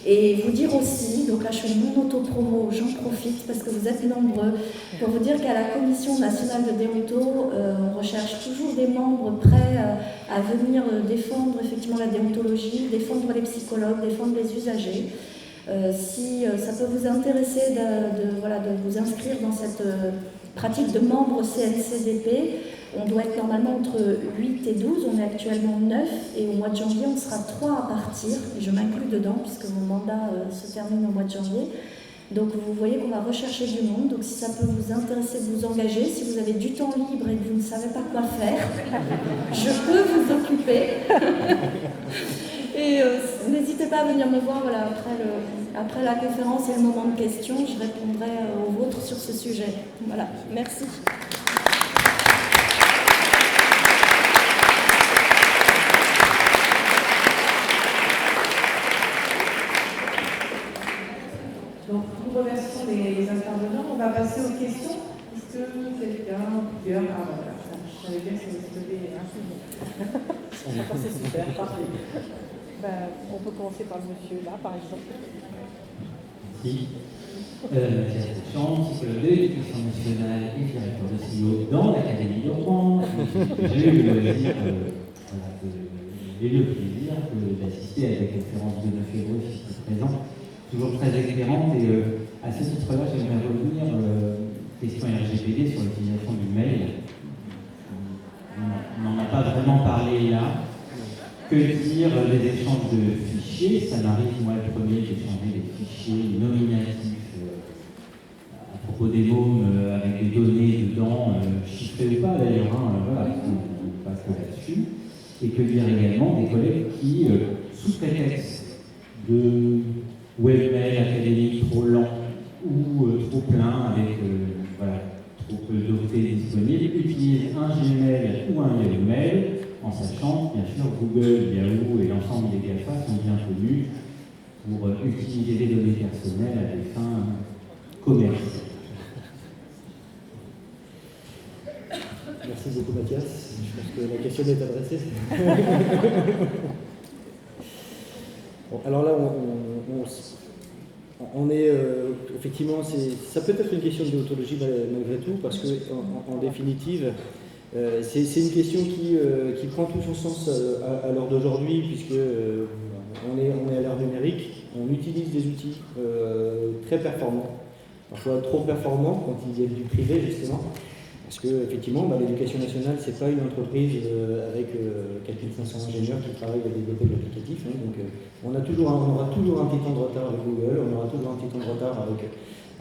Et vous dire aussi, donc là je fais mon auto-promo, j'en profite parce que vous êtes nombreux, pour vous dire qu'à la Commission nationale de déonto, on recherche toujours des membres prêts à venir défendre effectivement la déontologie, défendre les psychologues, défendre les usagers. Si ça peut vous intéresser de vous inscrire dans cette pratique de membre CNCDP, on doit être normalement entre 8 et 12, on est actuellement 9 et au mois de janvier on sera 3 à partir, et je m'inclus dedans puisque mon mandat se termine au mois de janvier. Donc vous voyez qu'on va rechercher du monde, donc si ça peut vous intéresser de vous engager, si vous avez du temps libre et que vous ne savez pas quoi faire, je peux vous occuper. Et n'hésitez pas à venir me voir après la conférence et le moment de questions, je répondrai aux vôtres sur ce sujet. Voilà, merci. Donc, nous remercions les intervenants. On va passer aux questions. Est-ce que plusieurs... je savais bien que ça allait se lever un peu. C'est super, parfait. On peut commencer par le monsieur là, par exemple. Merci. Mathias Deschamps, psychologue de l'éducation nationale et directeur de CIO dans l'Académie de Rouen. J'ai eu le plaisir d'assister à la conférence de 9 février ici présent, toujours très éclairante. Et à ce titre-là, j'aimerais revenir question RGPD sur l'utilisation du mail. On n'en a pas vraiment parlé là. Que dire des échanges de fichiers? Ça m'arrive, moi, le premier, d'échanger des fichiers nominatifs à propos des mômes avec des données dedans, chiffrées ou pas d'ailleurs, voilà, on passe là-dessus. Et que dire également des collègues qui, sous prétexte de webmail académique trop lent ou trop plein avec voilà, trop peu de dossiers disponibles, utilisent un Gmail ou un Yahoo Mail, en sachant que, bien sûr, Google, Yahoo et l'ensemble des GAFA sont bien connus pour utiliser les données personnelles à des fins commerciales. Merci beaucoup Mathias, je pense que la question est adressée. Bon, alors là, on est effectivement, ça peut être une question de déontologie malgré tout, parce que en définitive, c'est une question qui prend tout son sens à l'heure d'aujourd'hui, puisque on est à l'ère numérique, on utilise des outils très performants, parfois trop performants quand il y a du privé justement. Parce que effectivement, l'éducation nationale, c'est pas une entreprise avec 4500 ingénieurs qui travaillent à développer de l'applicatif. Donc on aura toujours un petit temps de retard avec Google, on aura toujours un petit temps de retard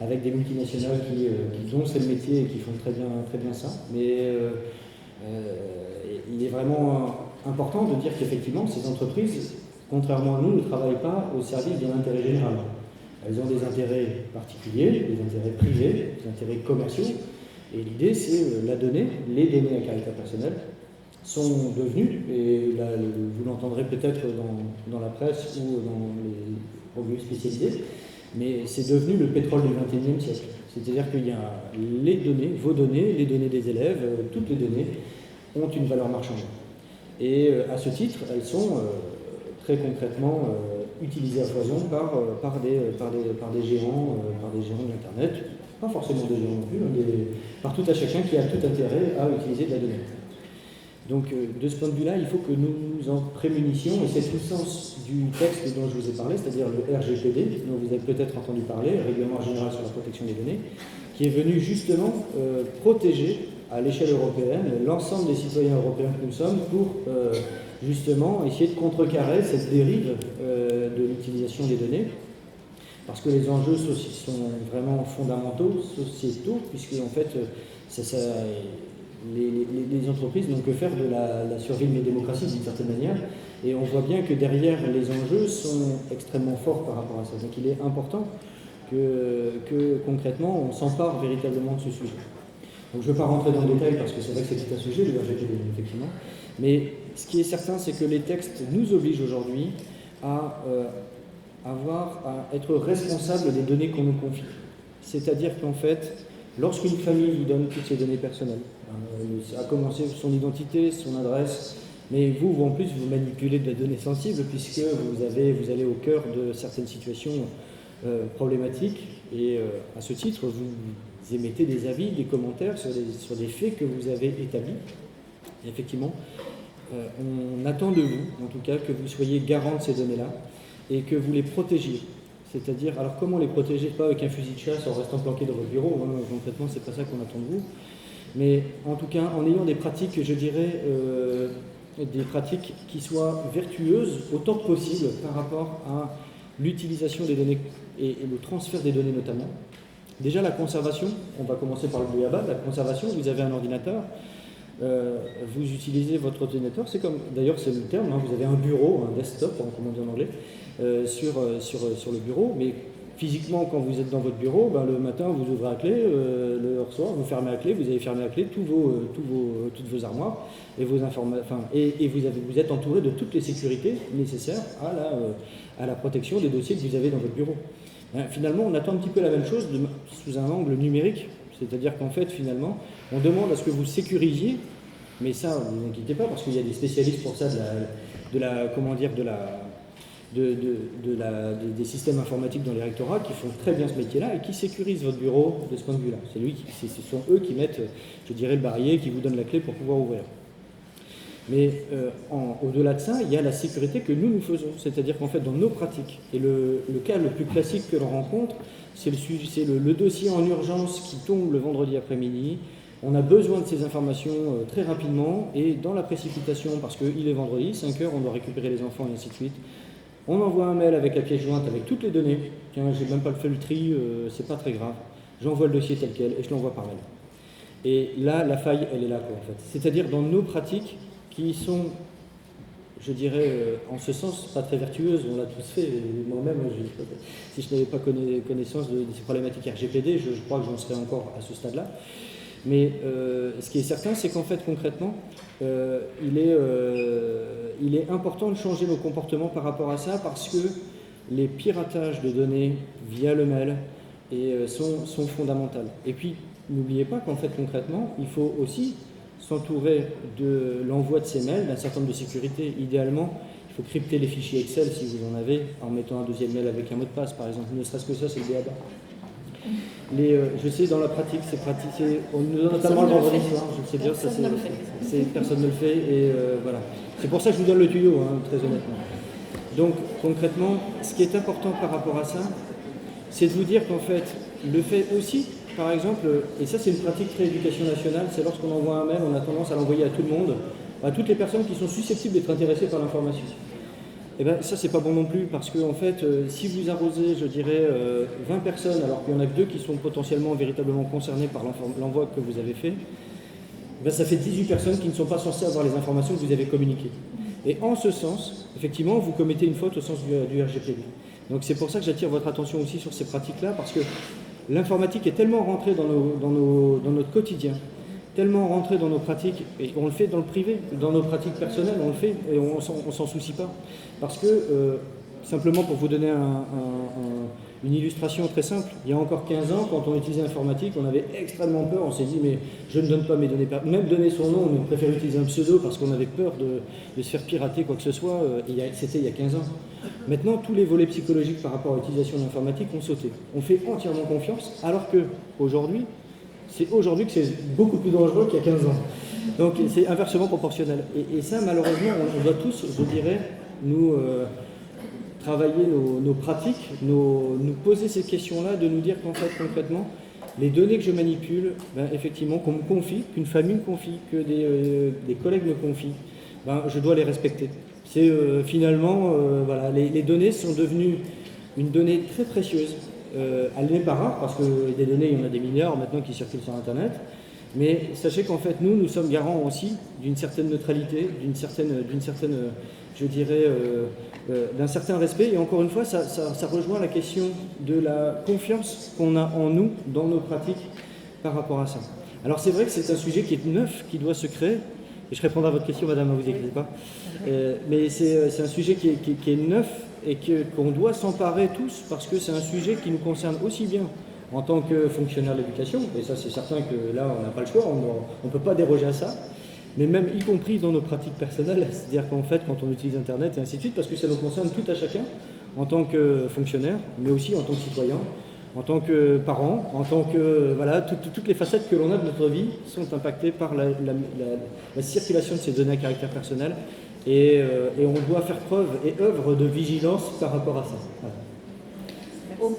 avec des multinationales qui ont ce métier et qui font très bien ça. Mais il est vraiment important de dire qu'effectivement, ces entreprises, contrairement à nous, ne travaillent pas au service de l'intérêt général. Elles ont des intérêts particuliers, des intérêts privés, des intérêts commerciaux. Et l'idée, c'est les données à caractère personnel sont devenues, et là, vous l'entendrez peut-être dans la presse ou dans les revues spécialisées, mais c'est devenu le pétrole du XXIe siècle. C'est-à-dire qu'il y a les données, vos données, les données des élèves, toutes les données ont une valeur marchande. Et à ce titre, elles sont très concrètement utilisées à foison par des géants de l'Internet. Pas forcément des géants non plus, par tout à chacun qui a tout intérêt à utiliser de la donnée. Donc de ce point de vue-là, il faut que nous nous en prémunissions, et c'est tout le sens du texte dont je vous ai parlé, c'est-à-dire le RGPD, dont vous avez peut-être entendu parler, le Règlement général sur la protection des données, qui est venu justement protéger à l'échelle européenne l'ensemble des citoyens européens que nous sommes pour justement essayer de contrecarrer cette dérive de l'utilisation des données. Parce que les enjeux sont vraiment fondamentaux, sociétaux, puisque en fait, les entreprises n'ont que faire de la survie de nos démocraties d'une certaine manière, et on voit bien que derrière les enjeux sont extrêmement forts par rapport à ça. Donc il est important que concrètement on s'empare véritablement de ce sujet. Donc je ne veux pas rentrer dans le détail parce que c'est vrai que c'est tout un sujet, le RGPD effectivement, mais ce qui est certain, c'est que les textes nous obligent aujourd'hui à être responsable des données qu'on nous confie. C'est-à-dire qu'en fait, lorsqu'une famille vous donne toutes ses données personnelles, à commencer son identité, son adresse, mais vous en plus, vous manipulez de la donnée sensible puisque vous allez au cœur de certaines situations problématiques, et à ce titre, vous émettez des avis, des commentaires sur des faits que vous avez établis. Et effectivement, on attend de vous, en tout cas, que vous soyez garant de ces données-là, et que vous les protégiez. C'est-à-dire, alors comment les protéger? Pas avec un fusil de chasse en restant planqué dans votre bureau, concrètement c'est pas ça qu'on attend de vous, mais en tout cas en ayant des pratiques, je dirais, des pratiques qui soient vertueuses autant que possible par rapport à l'utilisation des données et le transfert des données notamment. Déjà la conservation, on va commencer par le b.a.-ba, la conservation, vous avez un ordinateur, vous utilisez votre ordinateur, c'est comme, d'ailleurs c'est le terme, vous avez un bureau, un desktop, comme on dit en anglais, sur le bureau, mais physiquement quand vous êtes dans votre bureau, le matin vous ouvrez à clé, le soir vous fermez à clé, vous avez fermé à clé toutes vos armoires et vous êtes entouré de toutes les sécurités nécessaires à la protection des dossiers que vous avez dans votre bureau. Finalement on attend un petit peu la même chose sous un angle numérique, c'est-à-dire qu'en fait finalement on demande à ce que vous sécurisiez, mais ça ne vous inquiétez pas parce qu'il y a des spécialistes pour ça des systèmes informatiques dans les rectorats qui font très bien ce métier-là et qui sécurisent votre bureau de ce point de vue-là. Ce sont eux qui mettent, je dirais, le barillet, qui vous donnent la clé pour pouvoir ouvrir. Mais au-delà de ça, il y a la sécurité que nous faisons. C'est-à-dire qu'en fait, dans nos pratiques, et le cas le plus classique que l'on rencontre, c'est le dossier en urgence qui tombe le vendredi après-midi, On a besoin de ces informations très rapidement et dans la précipitation, parce qu'il est vendredi, 5 heures, on doit récupérer les enfants et ainsi de suite. On envoie un mail avec la pièce jointe, avec toutes les données. Tiens, j'ai même pas fait le tri, c'est pas très grave. J'envoie le dossier tel quel et je l'envoie par mail. Et là, la faille, elle est là, quoi, en fait. C'est-à-dire dans nos pratiques qui sont, je dirais, en ce sens, pas très vertueuses, on l'a tous fait. Moi-même, si je n'avais pas connaissance de ces problématiques RGPD, je crois que j'en serais encore à ce stade-là. Mais ce qui est certain, c'est qu'en fait, concrètement, il est important de changer nos comportements par rapport à ça, parce que les piratages de données via le mail sont fondamentaux. Et puis, n'oubliez pas qu'en fait, concrètement, il faut aussi s'entourer de l'envoi de ces mails d'un certain nombre de sécurité. Idéalement, il faut crypter les fichiers Excel, si vous en avez, en mettant un deuxième mail avec un mot de passe, par exemple. Ne serait-ce que ça, c'est le BABA. Je sais, dans la pratique, c'est pratiqué, notamment le vendredi soir, je sais bien, personne ne le fait, et voilà. C'est pour ça que je vous donne le tuyau, hein, très honnêtement. Donc, concrètement, ce qui est important par rapport à ça, c'est de vous dire qu'en fait, le fait aussi, par exemple, et ça c'est une pratique très éducation nationale, c'est lorsqu'on envoie un mail, on a tendance à l'envoyer à tout le monde, à toutes les personnes qui sont susceptibles d'être intéressées par l'information. Et bien ça c'est pas bon non plus, parce que en fait, si vous arrosez, je dirais, 20 personnes, alors qu'il y en a que 2 qui sont potentiellement véritablement concernées par l'envoi que vous avez fait, ben, ça fait 18 personnes qui ne sont pas censées avoir les informations que vous avez communiquées. Et en ce sens, effectivement, vous commettez une faute au sens du RGPD. Donc c'est pour ça que j'attire votre attention aussi sur ces pratiques-là, parce que l'informatique est tellement rentrée dans notre quotidien, tellement rentrée dans nos pratiques, et on le fait dans le privé, dans nos pratiques personnelles, on le fait, et on s'en soucie pas. Parce que, simplement pour vous donner une illustration très simple, il y a encore 15 ans, quand on utilisait l'informatique, on avait extrêmement peur, on s'est dit, mais je ne donne pas mes données, même donner son nom, on préfère utiliser un pseudo parce qu'on avait peur de se faire pirater quoi que ce soit, c'était il y a 15 ans. Maintenant, tous les volets psychologiques par rapport à l'utilisation de l'informatique ont sauté. On fait entièrement confiance, alors que aujourd'hui, c'est aujourd'hui que c'est beaucoup plus dangereux qu'il y a 15 ans. Donc c'est inversement proportionnel. Et ça, malheureusement, on doit tous, je dirais, nous travailler nos pratiques, nous poser ces questions-là, de nous dire qu'en fait, concrètement, les données que je manipule, ben, effectivement, qu'on me confie, qu'une famille me confie, que des collègues me confient, ben, je dois les respecter. C'est finalement, voilà, les données sont devenues une donnée très précieuse. Elle n'est pas rare, parce que des données, il y en a des milliards maintenant qui circulent sur Internet. Mais sachez qu'en fait, nous sommes garants aussi d'une certaine neutralité, d'une certaine, je dirais, d'un certain respect. Et encore une fois, ça rejoint la question de la confiance qu'on a en nous, dans nos pratiques, par rapport à ça. Alors c'est vrai que c'est un sujet qui est neuf, qui doit se créer. Et je répondrai à votre question, madame, ne vous inquiétez pas. Mais c'est un sujet qui est neuf et qu'on doit s'emparer tous, parce que c'est un sujet qui nous concerne aussi bien en tant que fonctionnaire de l'éducation, et ça c'est certain que là on n'a pas le choix, on ne peut pas déroger à ça, mais même y compris dans nos pratiques personnelles, c'est-à-dire qu'en fait quand on utilise Internet et ainsi de suite, parce que ça nous concerne tout à chacun, en tant que fonctionnaire, mais aussi en tant que citoyen, en tant que parent, en tant que... Voilà, toutes les facettes que l'on a de notre vie sont impactées par la circulation de ces données à caractère personnel, et on doit faire preuve et œuvre de vigilance par rapport à ça. Voilà. Au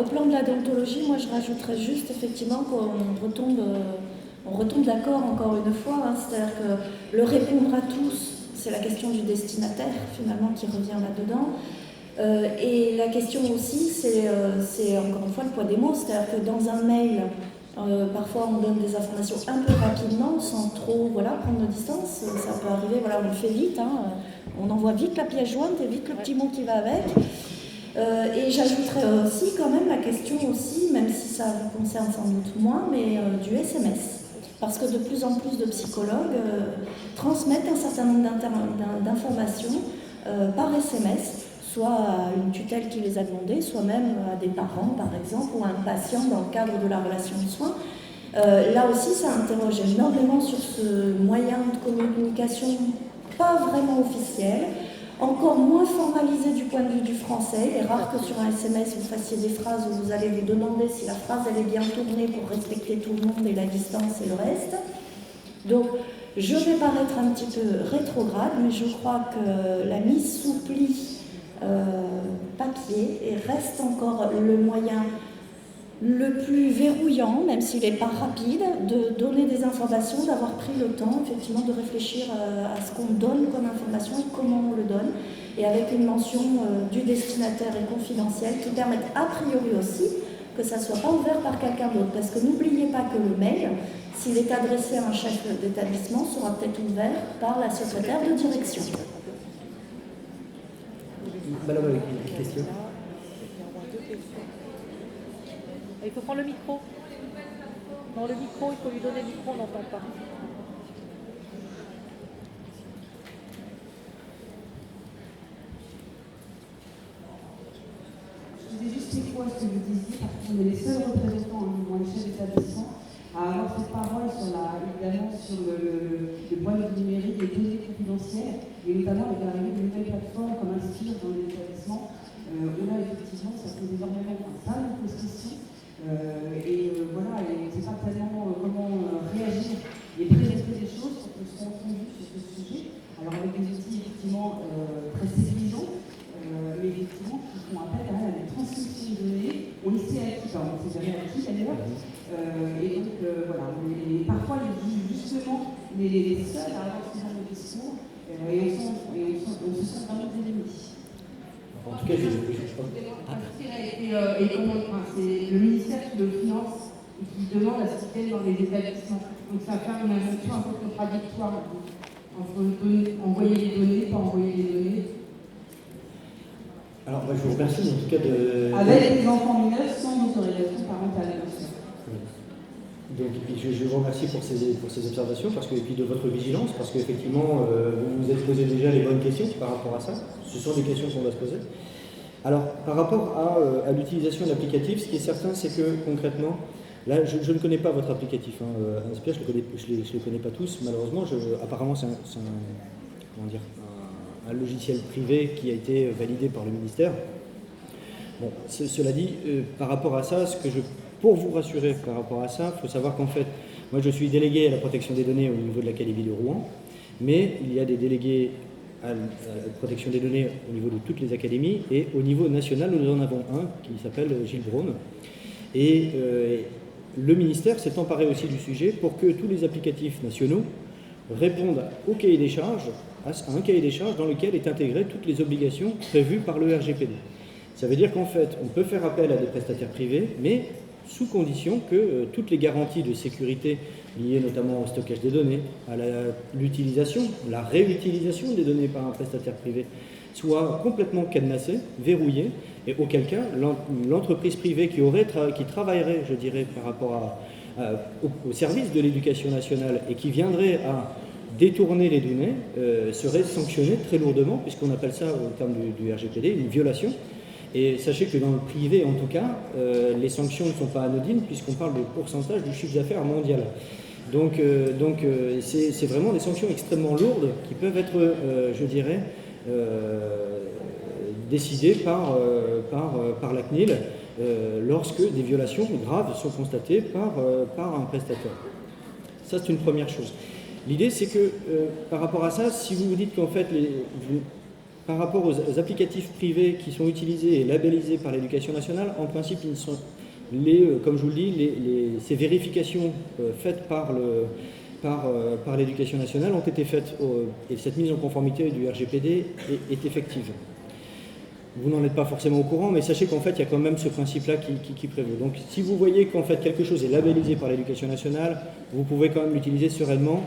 plan de la déontologie, moi je rajouterais juste effectivement qu'on retombe d'accord encore une fois, hein, c'est-à-dire que le répondre à tous, c'est la question du destinataire finalement qui revient là-dedans. Et la question aussi, c'est encore une fois le poids des mots, c'est-à-dire que dans un mail, parfois on donne des informations un peu rapidement, sans trop prendre nos distances, ça peut arriver, on le fait vite, hein, on envoie vite la pièce jointe et vite le petit mot qui va avec. Et j'ajouterais aussi quand même la question aussi, même si ça vous concerne sans doute moins, mais du SMS. Parce que de plus en plus de psychologues transmettent un certain nombre d'informations par SMS, soit à une tutelle qui les a demandées, soit même à des parents par exemple, ou à un patient dans le cadre de la relation de soins. Là aussi, ça interroge énormément sur ce moyen de communication pas vraiment officiel, encore moins formalisé du point de vue du français. Il est rare que sur un SMS vous fassiez des phrases où vous allez vous demander si la phrase elle est bien tournée pour respecter tout le monde et la distance et le reste. Donc je vais paraître un petit peu rétrograde, mais je crois que la mise sous pli papier et reste encore le moyen le plus verrouillant, même s'il n'est pas rapide, de donner des informations, d'avoir pris le temps effectivement de réfléchir à ce qu'on donne comme information et comment on le donne, et avec une mention du destinataire et confidentielle qui permettent a priori aussi que ça ne soit pas ouvert par quelqu'un d'autre. Parce que n'oubliez pas que le mail, s'il est adressé à un chef d'établissement, sera peut-être ouvert par la secrétaire de direction. Madame, avec une question. Il faut prendre le micro. Non, le micro, il faut lui donner le micro, on n'entend pas. Je disais juste c'est quoi ce que vous disiez, parce qu'on est les seuls représentants au niveau chef d'établissement à avoir cette parole sur évidemment sur le problème du numérique et des données confidentielles, et notamment avec l'arrivée de nouvelles plateformes comme Inspire dans les établissements, où là effectivement ça pose énormément, ça nous pose question. Voilà, et c'est pas tellement comment réagir et présenter des choses pour que ce soit entendu sur ce sujet. Alors avec des outils effectivement très séduisants, mais effectivement qui font appel à des transcriptions de données. On le sait à qui, on ne sait jamais à qui d'ailleurs. Et donc voilà, parfois justement les seuls à avoir ce genre de discours et on se sent vraiment des ennemis. En tout cas, et c'est le ministère qui le finance et qui demande à ce qu'il vienne dans les établissements. Donc ça fait une injonction un peu contradictoire entre envoyer les données, pas envoyer les données. Alors, moi, je vous remercie en tout cas de... Avec les enfants mineurs sans autorisation parentale. Donc, je vous remercie pour ces observations et puis de votre vigilance, parce qu'effectivement, vous vous êtes posé déjà les bonnes questions par rapport à ça. Ce sont des questions qu'on doit se poser. Alors, par rapport à l'utilisation de l'applicatif, ce qui est certain, c'est que concrètement, là, je ne connais pas votre applicatif. Inspire, je ne les connais pas tous, malheureusement. Apparemment, c'est un logiciel privé qui a été validé par le ministère. Bon, cela dit, par rapport à ça, pour vous rassurer par rapport à ça, il faut savoir qu'en fait, moi je suis délégué à la protection des données au niveau de l'Académie de Rouen, mais il y a des délégués à la protection des données au niveau de toutes les académies, et au niveau national, nous en avons un qui s'appelle Gilles Braun. Et le ministère s'est emparé aussi du sujet pour que tous les applicatifs nationaux répondent au cahier des charges, à un cahier des charges dans lequel est intégré toutes les obligations prévues par le RGPD. Ça veut dire qu'en fait, on peut faire appel à des prestataires privés, mais sous condition que toutes les garanties de sécurité liées notamment au stockage des données, à l'utilisation, la réutilisation des données par un prestataire privé soient complètement cadenassées, verrouillées, et auquel cas l'entreprise privée qui travaillerait, je dirais, par rapport au service de l'éducation nationale et qui viendrait à détourner les données serait sanctionnée très lourdement, puisqu'on appelle ça, au terme du RGPD, une violation. Et sachez que dans le privé, en tout cas, les sanctions ne sont pas anodines, puisqu'on parle de pourcentage du chiffre d'affaires mondial. Donc c'est vraiment des sanctions extrêmement lourdes qui peuvent être, je dirais, décidées par la CNIL lorsque des violations graves sont constatées par un prestataire. Ça, c'est une première chose. L'idée, c'est que par rapport à ça, si vous vous dites qu'en fait, par rapport aux applicatifs privés qui sont utilisés et labellisés par l'Éducation nationale, en principe, ils sont comme je vous le dis, ces vérifications faites par l'Éducation nationale ont été faites et cette mise en conformité du RGPD est effective. Vous n'en êtes pas forcément au courant, mais sachez qu'en fait, il y a quand même ce principe-là qui prévaut. Donc, si vous voyez qu'en fait quelque chose est labellisé par l'Éducation nationale, vous pouvez quand même l'utiliser sereinement.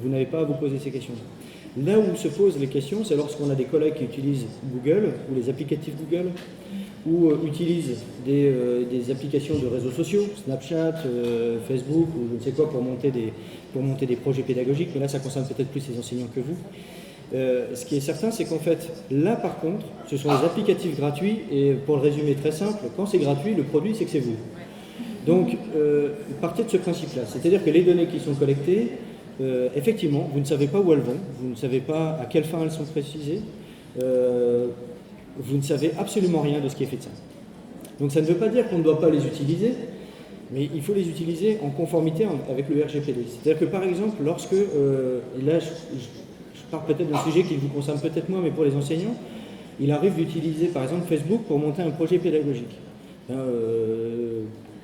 Vous n'avez pas à vous poser ces questions. Là où se posent les questions, c'est lorsqu'on a des collègues qui utilisent Google ou les applicatifs Google, ou utilisent des applications de réseaux sociaux, Snapchat, Facebook ou je ne sais quoi pour monter des projets pédagogiques, mais là ça concerne peut-être plus les enseignants que vous. Ce qui est certain, c'est qu'en fait, là par contre, ce sont les applicatifs gratuits, et pour le résumer très simple, quand c'est gratuit, le produit c'est que c'est vous. Donc, partez de ce principe-là, c'est-à-dire que les données qui sont collectées, effectivement, vous ne savez pas où elles vont, vous ne savez pas à quelle fin elles sont précisées, vous ne savez absolument rien de ce qui est fait de ça. Donc ça ne veut pas dire qu'on ne doit pas les utiliser, mais il faut les utiliser en conformité avec le RGPD. C'est-à-dire que par exemple, lorsque, là je parle peut-être d'un sujet qui vous concerne peut-être moins, mais pour les enseignants, il arrive d'utiliser par exemple Facebook pour monter un projet pédagogique.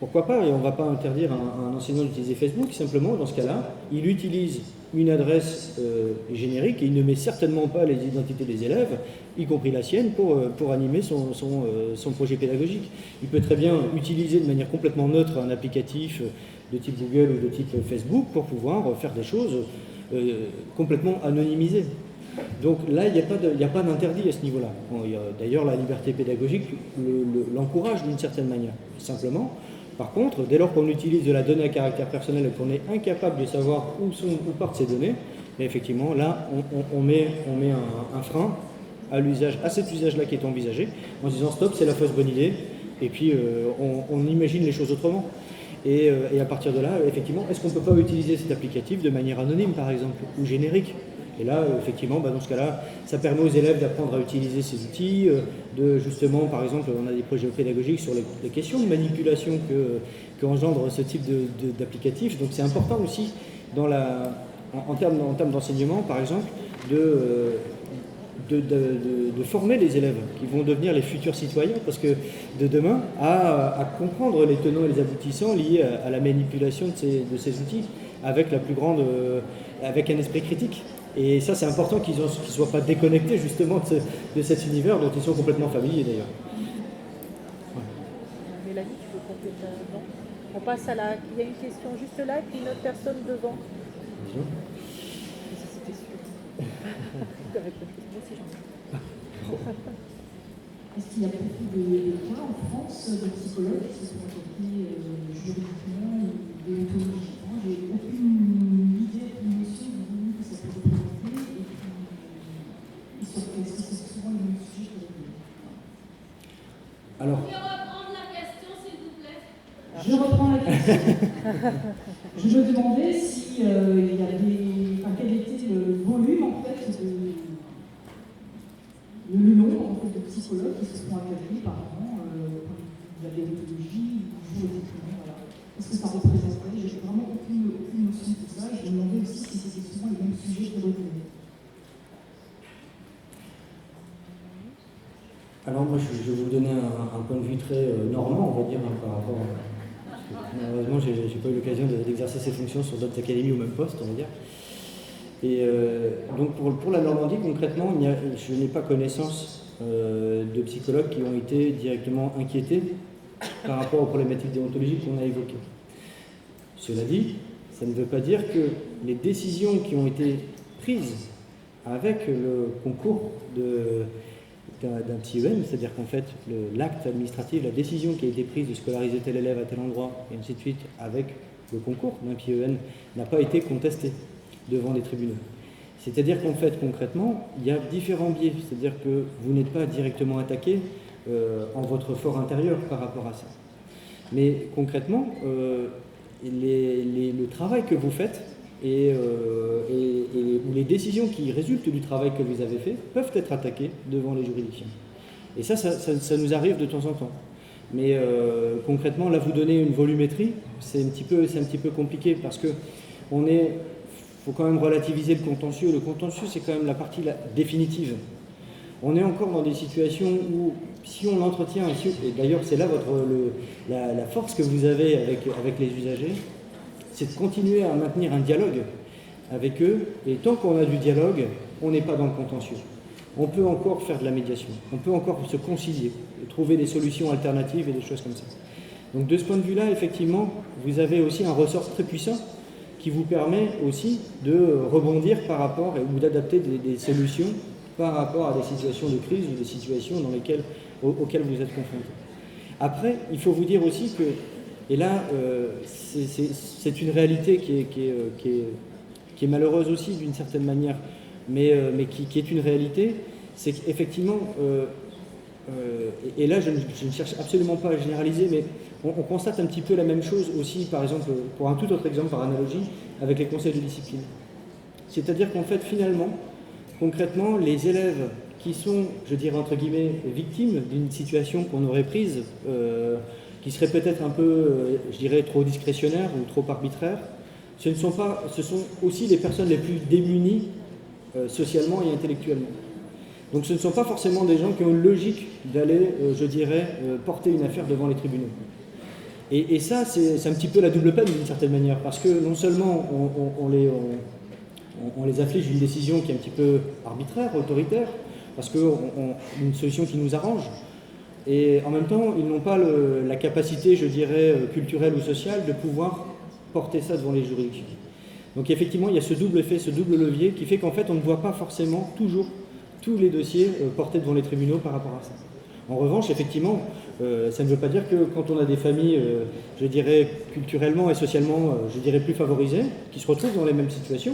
Pourquoi pas? Et on ne va pas interdire à un enseignant d'utiliser Facebook. Simplement, dans ce cas-là, il utilise une adresse générique et il ne met certainement pas les identités des élèves, y compris la sienne, pour animer son projet pédagogique. Il peut très bien utiliser de manière complètement neutre un applicatif de type Google ou de type Facebook pour pouvoir faire des choses complètement anonymisées. Donc là, il n'y a pas d'interdit à ce niveau-là. D'ailleurs, la liberté pédagogique l'encourage d'une certaine manière. Simplement, par contre, dès lors qu'on utilise de la donnée à caractère personnel et qu'on est incapable de savoir où partent ces données, effectivement, là, on met un frein à cet usage-là qui est envisagé, en se disant stop, c'est la fausse bonne idée, et puis on imagine les choses autrement. Et à partir de là, effectivement, est-ce qu'on ne peut pas utiliser cet applicatif de manière anonyme, par exemple, ou générique? Et là, effectivement, dans ce cas-là, ça permet aux élèves d'apprendre à utiliser ces outils, justement, par exemple, on a des projets pédagogiques sur les questions de manipulation qu'engendre ce type d'applicatif. Donc c'est important aussi, en termes d'enseignement, par exemple, de former les élèves qui vont devenir les futurs citoyens, parce que de demain, à comprendre les tenants et les aboutissants liés à la manipulation de ces outils avec avec un esprit critique. Et ça, c'est important qu'ils ne soient pas déconnectés justement de cet univers dont ils sont complètement familiers d'ailleurs. Ouais. Mélanie, tu veux compléter? Non. On passe à la... Il y a une question juste là, et puis une autre personne devant. Bonjour. C'était sûr. Moi aussi, j'en ai. Est-ce qu'il y a beaucoup de cas en France de psychologues qui se sont appliqués juridiquement ou déontologiquement? J'ai aucune idée, aucune notion du volume que ça peut représenter et puis est-ce que c'est souvent le même sujet que les deux? Alors, Vous pouvez reprendre la question, s'il vous plaît? Je reprends la question. Je me demandais si il y avait, quel était le volume en fait le nombre en fait, de psychologues qui se sont accueillis par an, de la déontologie, du juridiquement, voilà. Est-ce que ça représentait? J'ai vraiment aucune notion de ça. Je me demandais aussi si c'était souvent les mêmes sujets qui revenaient. Alors moi, je vais vous donner un point de vue très normand, on va dire, par rapport à... Malheureusement, je n'ai pas eu l'occasion d'exercer ces fonctions sur d'autres académies au même poste, on va dire. Et donc pour la Normandie, concrètement, je n'ai pas connaissance de psychologues qui ont été directement inquiétés par rapport aux problématiques déontologiques qu'on a évoquées. Cela dit, ça ne veut pas dire que les décisions qui ont été prises avec le concours d'un PSYEN, c'est-à-dire qu'en fait, l'acte administratif, la décision qui a été prise de scolariser tel élève à tel endroit, et ainsi de suite, avec le concours d'un PSYEN, n'a pas été contestée devant les tribunaux. C'est-à-dire qu'en fait, concrètement, il y a différents biais, c'est-à-dire que vous n'êtes pas directement attaqué en votre fort intérieur par rapport à ça. Mais concrètement, le travail que vous faites ou les décisions qui résultent du travail que vous avez fait peuvent être attaquées devant les juridictions. Et ça nous arrive de temps en temps. Mais concrètement, là, vous donner une volumétrie, c'est un petit peu compliqué parce que faut quand même relativiser le contentieux. Le contentieux, c'est quand même la partie définitive. On est encore dans des situations où, si on l'entretient, et d'ailleurs c'est là la force que vous avez avec les usagers, c'est de continuer à maintenir un dialogue avec eux, et tant qu'on a du dialogue, on n'est pas dans le contentieux. On peut encore faire de la médiation, on peut encore se concilier, trouver des solutions alternatives et des choses comme ça. Donc de ce point de vue-là, effectivement, vous avez aussi un ressort très puissant qui vous permet aussi de rebondir par rapport ou d'adapter des solutions par rapport à des situations de crise ou des situations auxquelles vous êtes confrontés. Après, il faut vous dire aussi que, et là, c'est une réalité qui est malheureuse aussi d'une certaine manière, mais qui est une réalité, c'est qu'effectivement, et là je ne cherche absolument pas à généraliser, mais on constate un petit peu la même chose aussi, par exemple, pour un tout autre exemple, par analogie, avec les conseils de discipline. C'est-à-dire qu'en fait, finalement, concrètement, les élèves qui sont, je dirais entre guillemets, victimes d'une situation qu'on aurait prise, qui serait peut-être un peu, je dirais, trop discrétionnaire ou trop arbitraire, ce sont aussi les personnes les plus démunies socialement et intellectuellement. Donc ce ne sont pas forcément des gens qui ont une logique d'aller, je dirais, porter une affaire devant les tribunaux. Et ça, c'est un petit peu la double peine d'une certaine manière, parce que non seulement on les afflige d'une décision qui est un petit peu arbitraire, autoritaire, parce qu'une solution qui nous arrange, et en même temps, ils n'ont pas la capacité, je dirais, culturelle ou sociale de pouvoir porter ça devant les juridictions. Donc effectivement, il y a ce double effet, ce double levier qui fait qu'en fait, on ne voit pas forcément toujours tous les dossiers portés devant les tribunaux par rapport à ça. En revanche, effectivement, ça ne veut pas dire que quand on a des familles, je dirais, culturellement et socialement, je dirais, plus favorisées, qui se retrouvent dans les mêmes situations,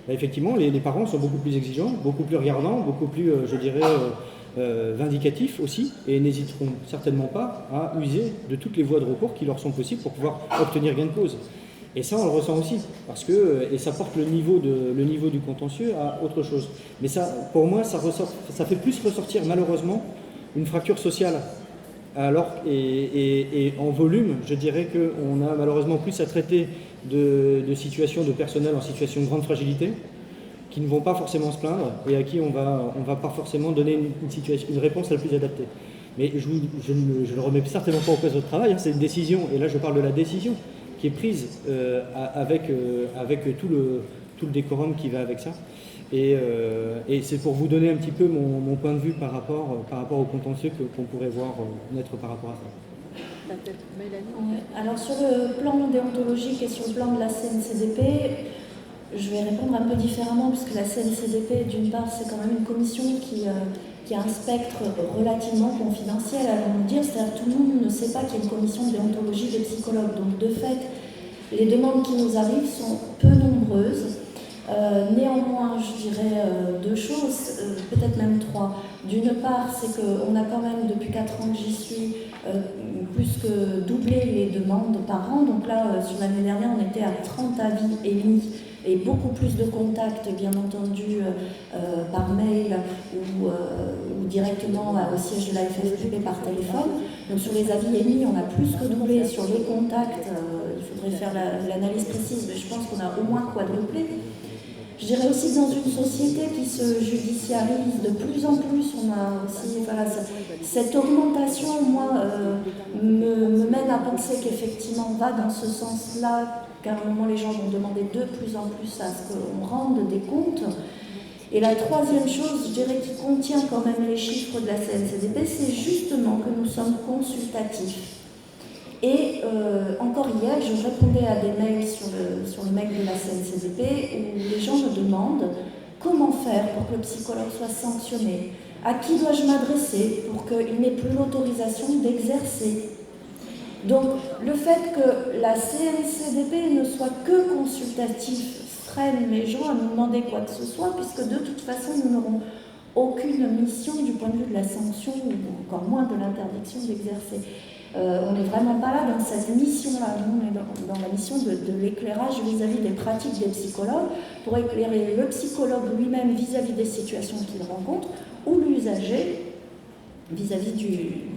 bah, effectivement, les parents sont beaucoup plus exigeants, beaucoup plus regardants, beaucoup plus, je dirais, vindicatifs aussi, et n'hésiteront certainement pas à user de toutes les voies de recours qui leur sont possibles pour pouvoir obtenir gain de cause. Et ça, on le ressent aussi, parce que, et ça porte le niveau du contentieux à autre chose. Mais ça, pour moi, ça fait plus ressortir malheureusement une fracture sociale. Alors, et en volume, je dirais qu'on a malheureusement plus à traiter de situations de personnel en situation de grande fragilité, qui ne vont pas forcément se plaindre et à qui on va pas forcément donner une réponse la plus adaptée. Mais je ne remets certainement pas au cause de votre travail, hein, c'est une décision, et là je parle de la décision qui est prise avec tout le décorum qui va avec ça. Et c'est pour vous donner un petit peu mon point de vue par rapport au contentieux qu'on pourrait voir naître par rapport à ça. Ouais. Alors sur le plan déontologique et sur le plan de la CNCDP, je vais répondre un peu différemment, puisque la CNCDP, d'une part, c'est quand même une commission qui a un spectre relativement confidentiel, allons nous dire, c'est-à-dire que tout le monde ne sait pas qu'il y a une commission de déontologie des psychologues. Donc de fait, les demandes qui nous arrivent sont peu nombreuses. Néanmoins, je dirais deux choses, peut-être même trois. D'une part, c'est qu'on a quand même, depuis 4 ans que j'y suis, plus que doublé les demandes par an. Donc là, sur l'année dernière, on était à 30 avis émis et beaucoup plus de contacts, bien entendu, par mail ou directement au siège de la FFPP par téléphone. Donc sur les avis émis, on a plus que doublé. Sur les contacts, il faudrait faire l'analyse précise, mais je pense qu'on a au moins quadruplé. Je dirais aussi que dans une société qui se judiciarise de plus en plus, on a aussi cette augmentation, moi, me mène à penser qu'effectivement on va dans ce sens-là, qu'à un moment les gens vont demander de plus en plus à ce qu'on rende des comptes. Et la troisième chose, je dirais, qui contient quand même les chiffres de la CNCDP, c'est justement que nous sommes consultatifs. Et encore hier, je répondais à des mails sur le mail de la CNCDP où les gens me demandent comment faire pour que le psychologue soit sanctionné, à qui dois-je m'adresser pour qu'il n'ait plus l'autorisation d'exercer. Donc le fait que la CNCDP ne soit que consultatif freine les gens à nous demander quoi que ce soit, puisque de toute façon nous n'aurons aucune mission du point de vue de la sanction ou encore moins de l'interdiction d'exercer. On n'est vraiment pas là dans cette mission-là. Nous, on est dans la mission de l'éclairage vis-à-vis des pratiques des psychologues pour éclairer le psychologue lui-même vis-à-vis des situations qu'il rencontre ou l'usager vis-à-vis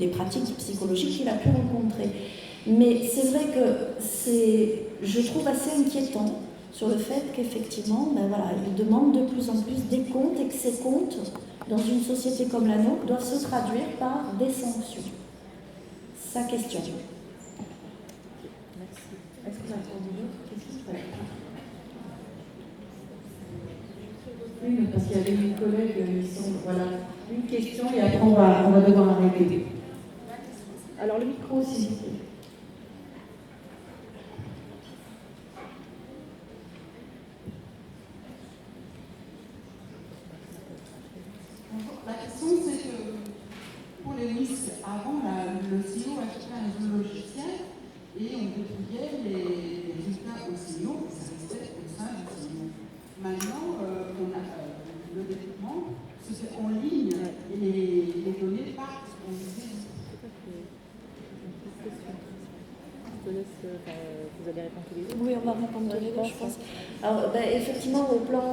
des pratiques psychologiques qu'il a pu rencontrer. Mais c'est vrai que je trouve assez inquiétant sur le fait qu'effectivement, ils demandent de plus en plus des comptes et que ces comptes, dans une société comme la nôtre, doivent se traduire par des sanctions. Sa question. Merci. Est-ce que vous avez entendu d'autres questions ? Oui, parce qu'il y avait une collègue, voilà, une question et après on va devoir arrêter. Alors le micro, s'il vous plaît. La question, c'est que pour les risques, avant, le CEO achetait un logiciel et on publiait les résultats au CEO, et ça restait au sein du CEO. Maintenant, on a le développement, se fait en ligne et les données partent. Je te laisse, vous allez répondre tous les deux. Oui, on va répondre tous les deux, je pense. Alors, effectivement, au plan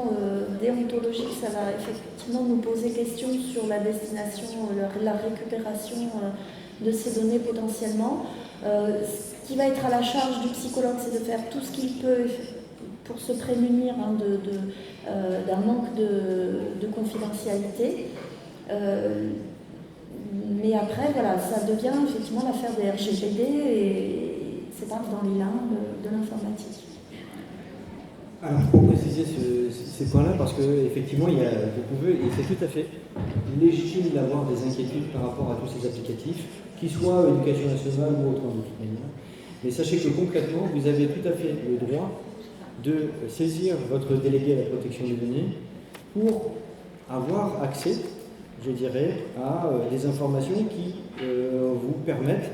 déontologique, ça va effectivement nous poser question sur la destination, la récupération de ces données potentiellement. Ce qui va être à la charge du psychologue, c'est de faire tout ce qu'il peut pour se prémunir d'un manque de confidentialité. Mais après, ça devient effectivement l'affaire des RGPD c'est pas dans les limbes de l'informatique. Alors, pour préciser ces points-là, parce qu'effectivement, vous pouvez, et c'est tout à fait légitime d'avoir des inquiétudes par rapport à tous ces applicatifs, qu'ils soient éducation nationale ou autre de toute manière. Mais sachez que concrètement, vous avez tout à fait le droit de saisir votre délégué à la protection des données pour avoir accès, je dirais, à des informations qui vous permettent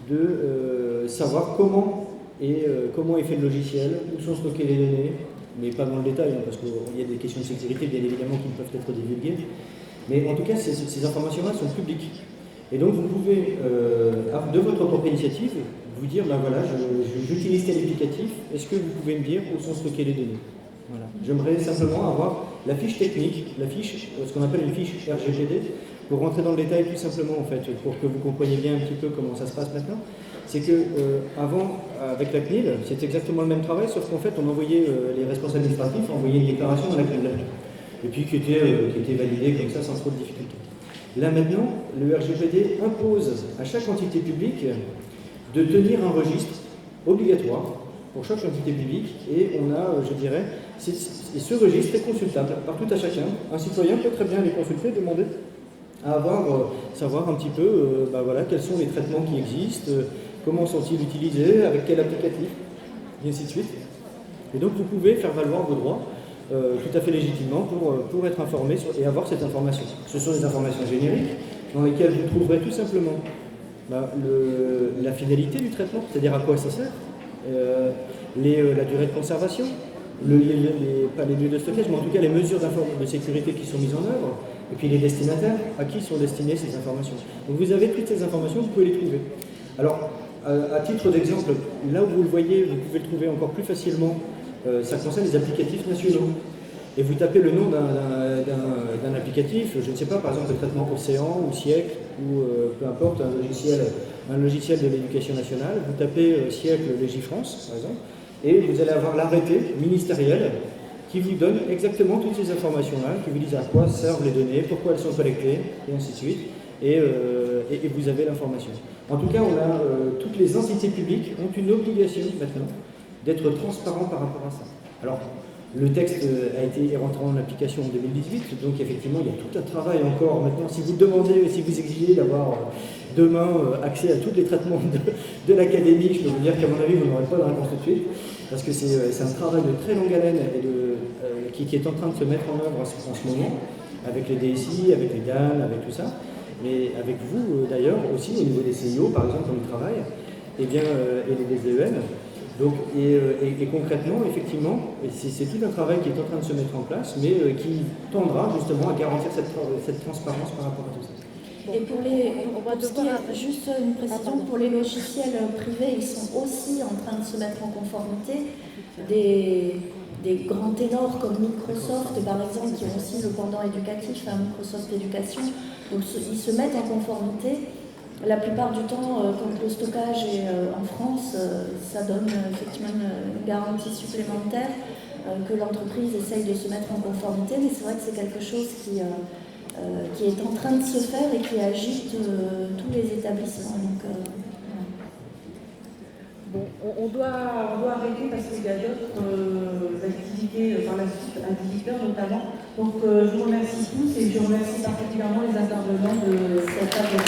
de savoir comment est fait le logiciel, où sont stockées les données, mais pas dans le détail, parce qu'il y a des questions de sécurité, bien évidemment, qui peuvent être divulguées. Mais en tout cas, ces informations-là sont publiques. Et donc, vous pouvez, de votre propre initiative, vous dire, ben voilà, j'utilise tel applicatif, est-ce que vous pouvez me dire où sont stockées les données? Voilà. J'aimerais simplement avoir la fiche technique, ce qu'on appelle une fiche RGPD, pour rentrer dans le détail tout simplement, en fait, pour que vous compreniez bien un petit peu comment ça se passe maintenant. C'est que avant, avec la CNIL, c'était exactement le même travail, sauf qu'en fait, on envoyait les responsables administratifs envoyaient une déclaration à la CNIL, et puis qui était validée comme ça sans trop de difficultés. Là maintenant, le RGPD impose à chaque entité publique de tenir un registre obligatoire pour chaque entité publique, et on a, je dirais, ce registre est consultable par tout à chacun. Un citoyen peut très bien les consulter, demander à savoir un petit peu voilà, quels sont les traitements qui existent, comment sont-ils utilisés, avec quel applicatif, et ainsi de suite. Et donc vous pouvez faire valoir vos droits tout à fait légitimement pour être informé et avoir cette information. Ce sont des informations génériques dans lesquelles vous trouverez tout simplement la finalité du traitement, c'est-à-dire à quoi ça sert, la durée de conservation, pas les lieux de stockage, mais en tout cas les mesures de sécurité qui sont mises en œuvre, et puis les destinataires, à qui sont destinées ces informations. Donc vous avez toutes ces informations, vous pouvez les trouver. Alors, à titre d'exemple, là où vous le voyez, vous pouvez le trouver encore plus facilement, ça concerne les applicatifs nationaux. Et vous tapez le nom d'un applicatif, je ne sais pas, par exemple le traitement Océan ou Siècle, ou peu importe, un logiciel de l'éducation nationale, vous tapez Siècle Légifrance, par exemple, et vous allez avoir l'arrêté ministériel qui vous donne exactement toutes ces informations-là, qui vous disent à quoi servent les données, pourquoi elles sont collectées, et ainsi de suite, et vous avez l'information. En tout cas, toutes les entités publiques ont une obligation maintenant d'être transparents par rapport à ça. Alors, le texte est rentré en application en 2018, donc effectivement, il y a tout un travail encore maintenant. Si vous demandez, si vous exigez d'avoir demain accès à tous les traitements de l'académie, je peux vous dire qu'à mon avis, vous n'aurez pas de réponse tout de suite, parce que c'est un travail de très longue haleine qui est en train de se mettre en œuvre en ce moment, avec les DSI, avec les DAN, avec tout ça, mais avec vous d'ailleurs aussi, au niveau des CIO, par exemple, on y travaille, et les DEN. Donc, et concrètement, effectivement, c'est tout un travail qui est en train de se mettre en place, mais qui tendra justement à garantir cette transparence par rapport à tout ça. Et juste une précision, pour les logiciels privés, ils sont aussi en train de se mettre en conformité. Des grands ténors comme Microsoft, par exemple, qui ont aussi le pendant éducatif, Microsoft Éducation, donc ils se mettent en conformité. La plupart du temps, quand le stockage est en France, ça donne effectivement une garantie supplémentaire que l'entreprise essaye de se mettre en conformité, mais c'est vrai que c'est quelque chose qui est en train de se faire et qui agite tous les établissements. Donc, Bon, on doit arrêter parce qu'il y a d'autres activités par la suite, à 18h notamment. Donc je vous remercie tous et je remercie particulièrement les intervenants de cette table.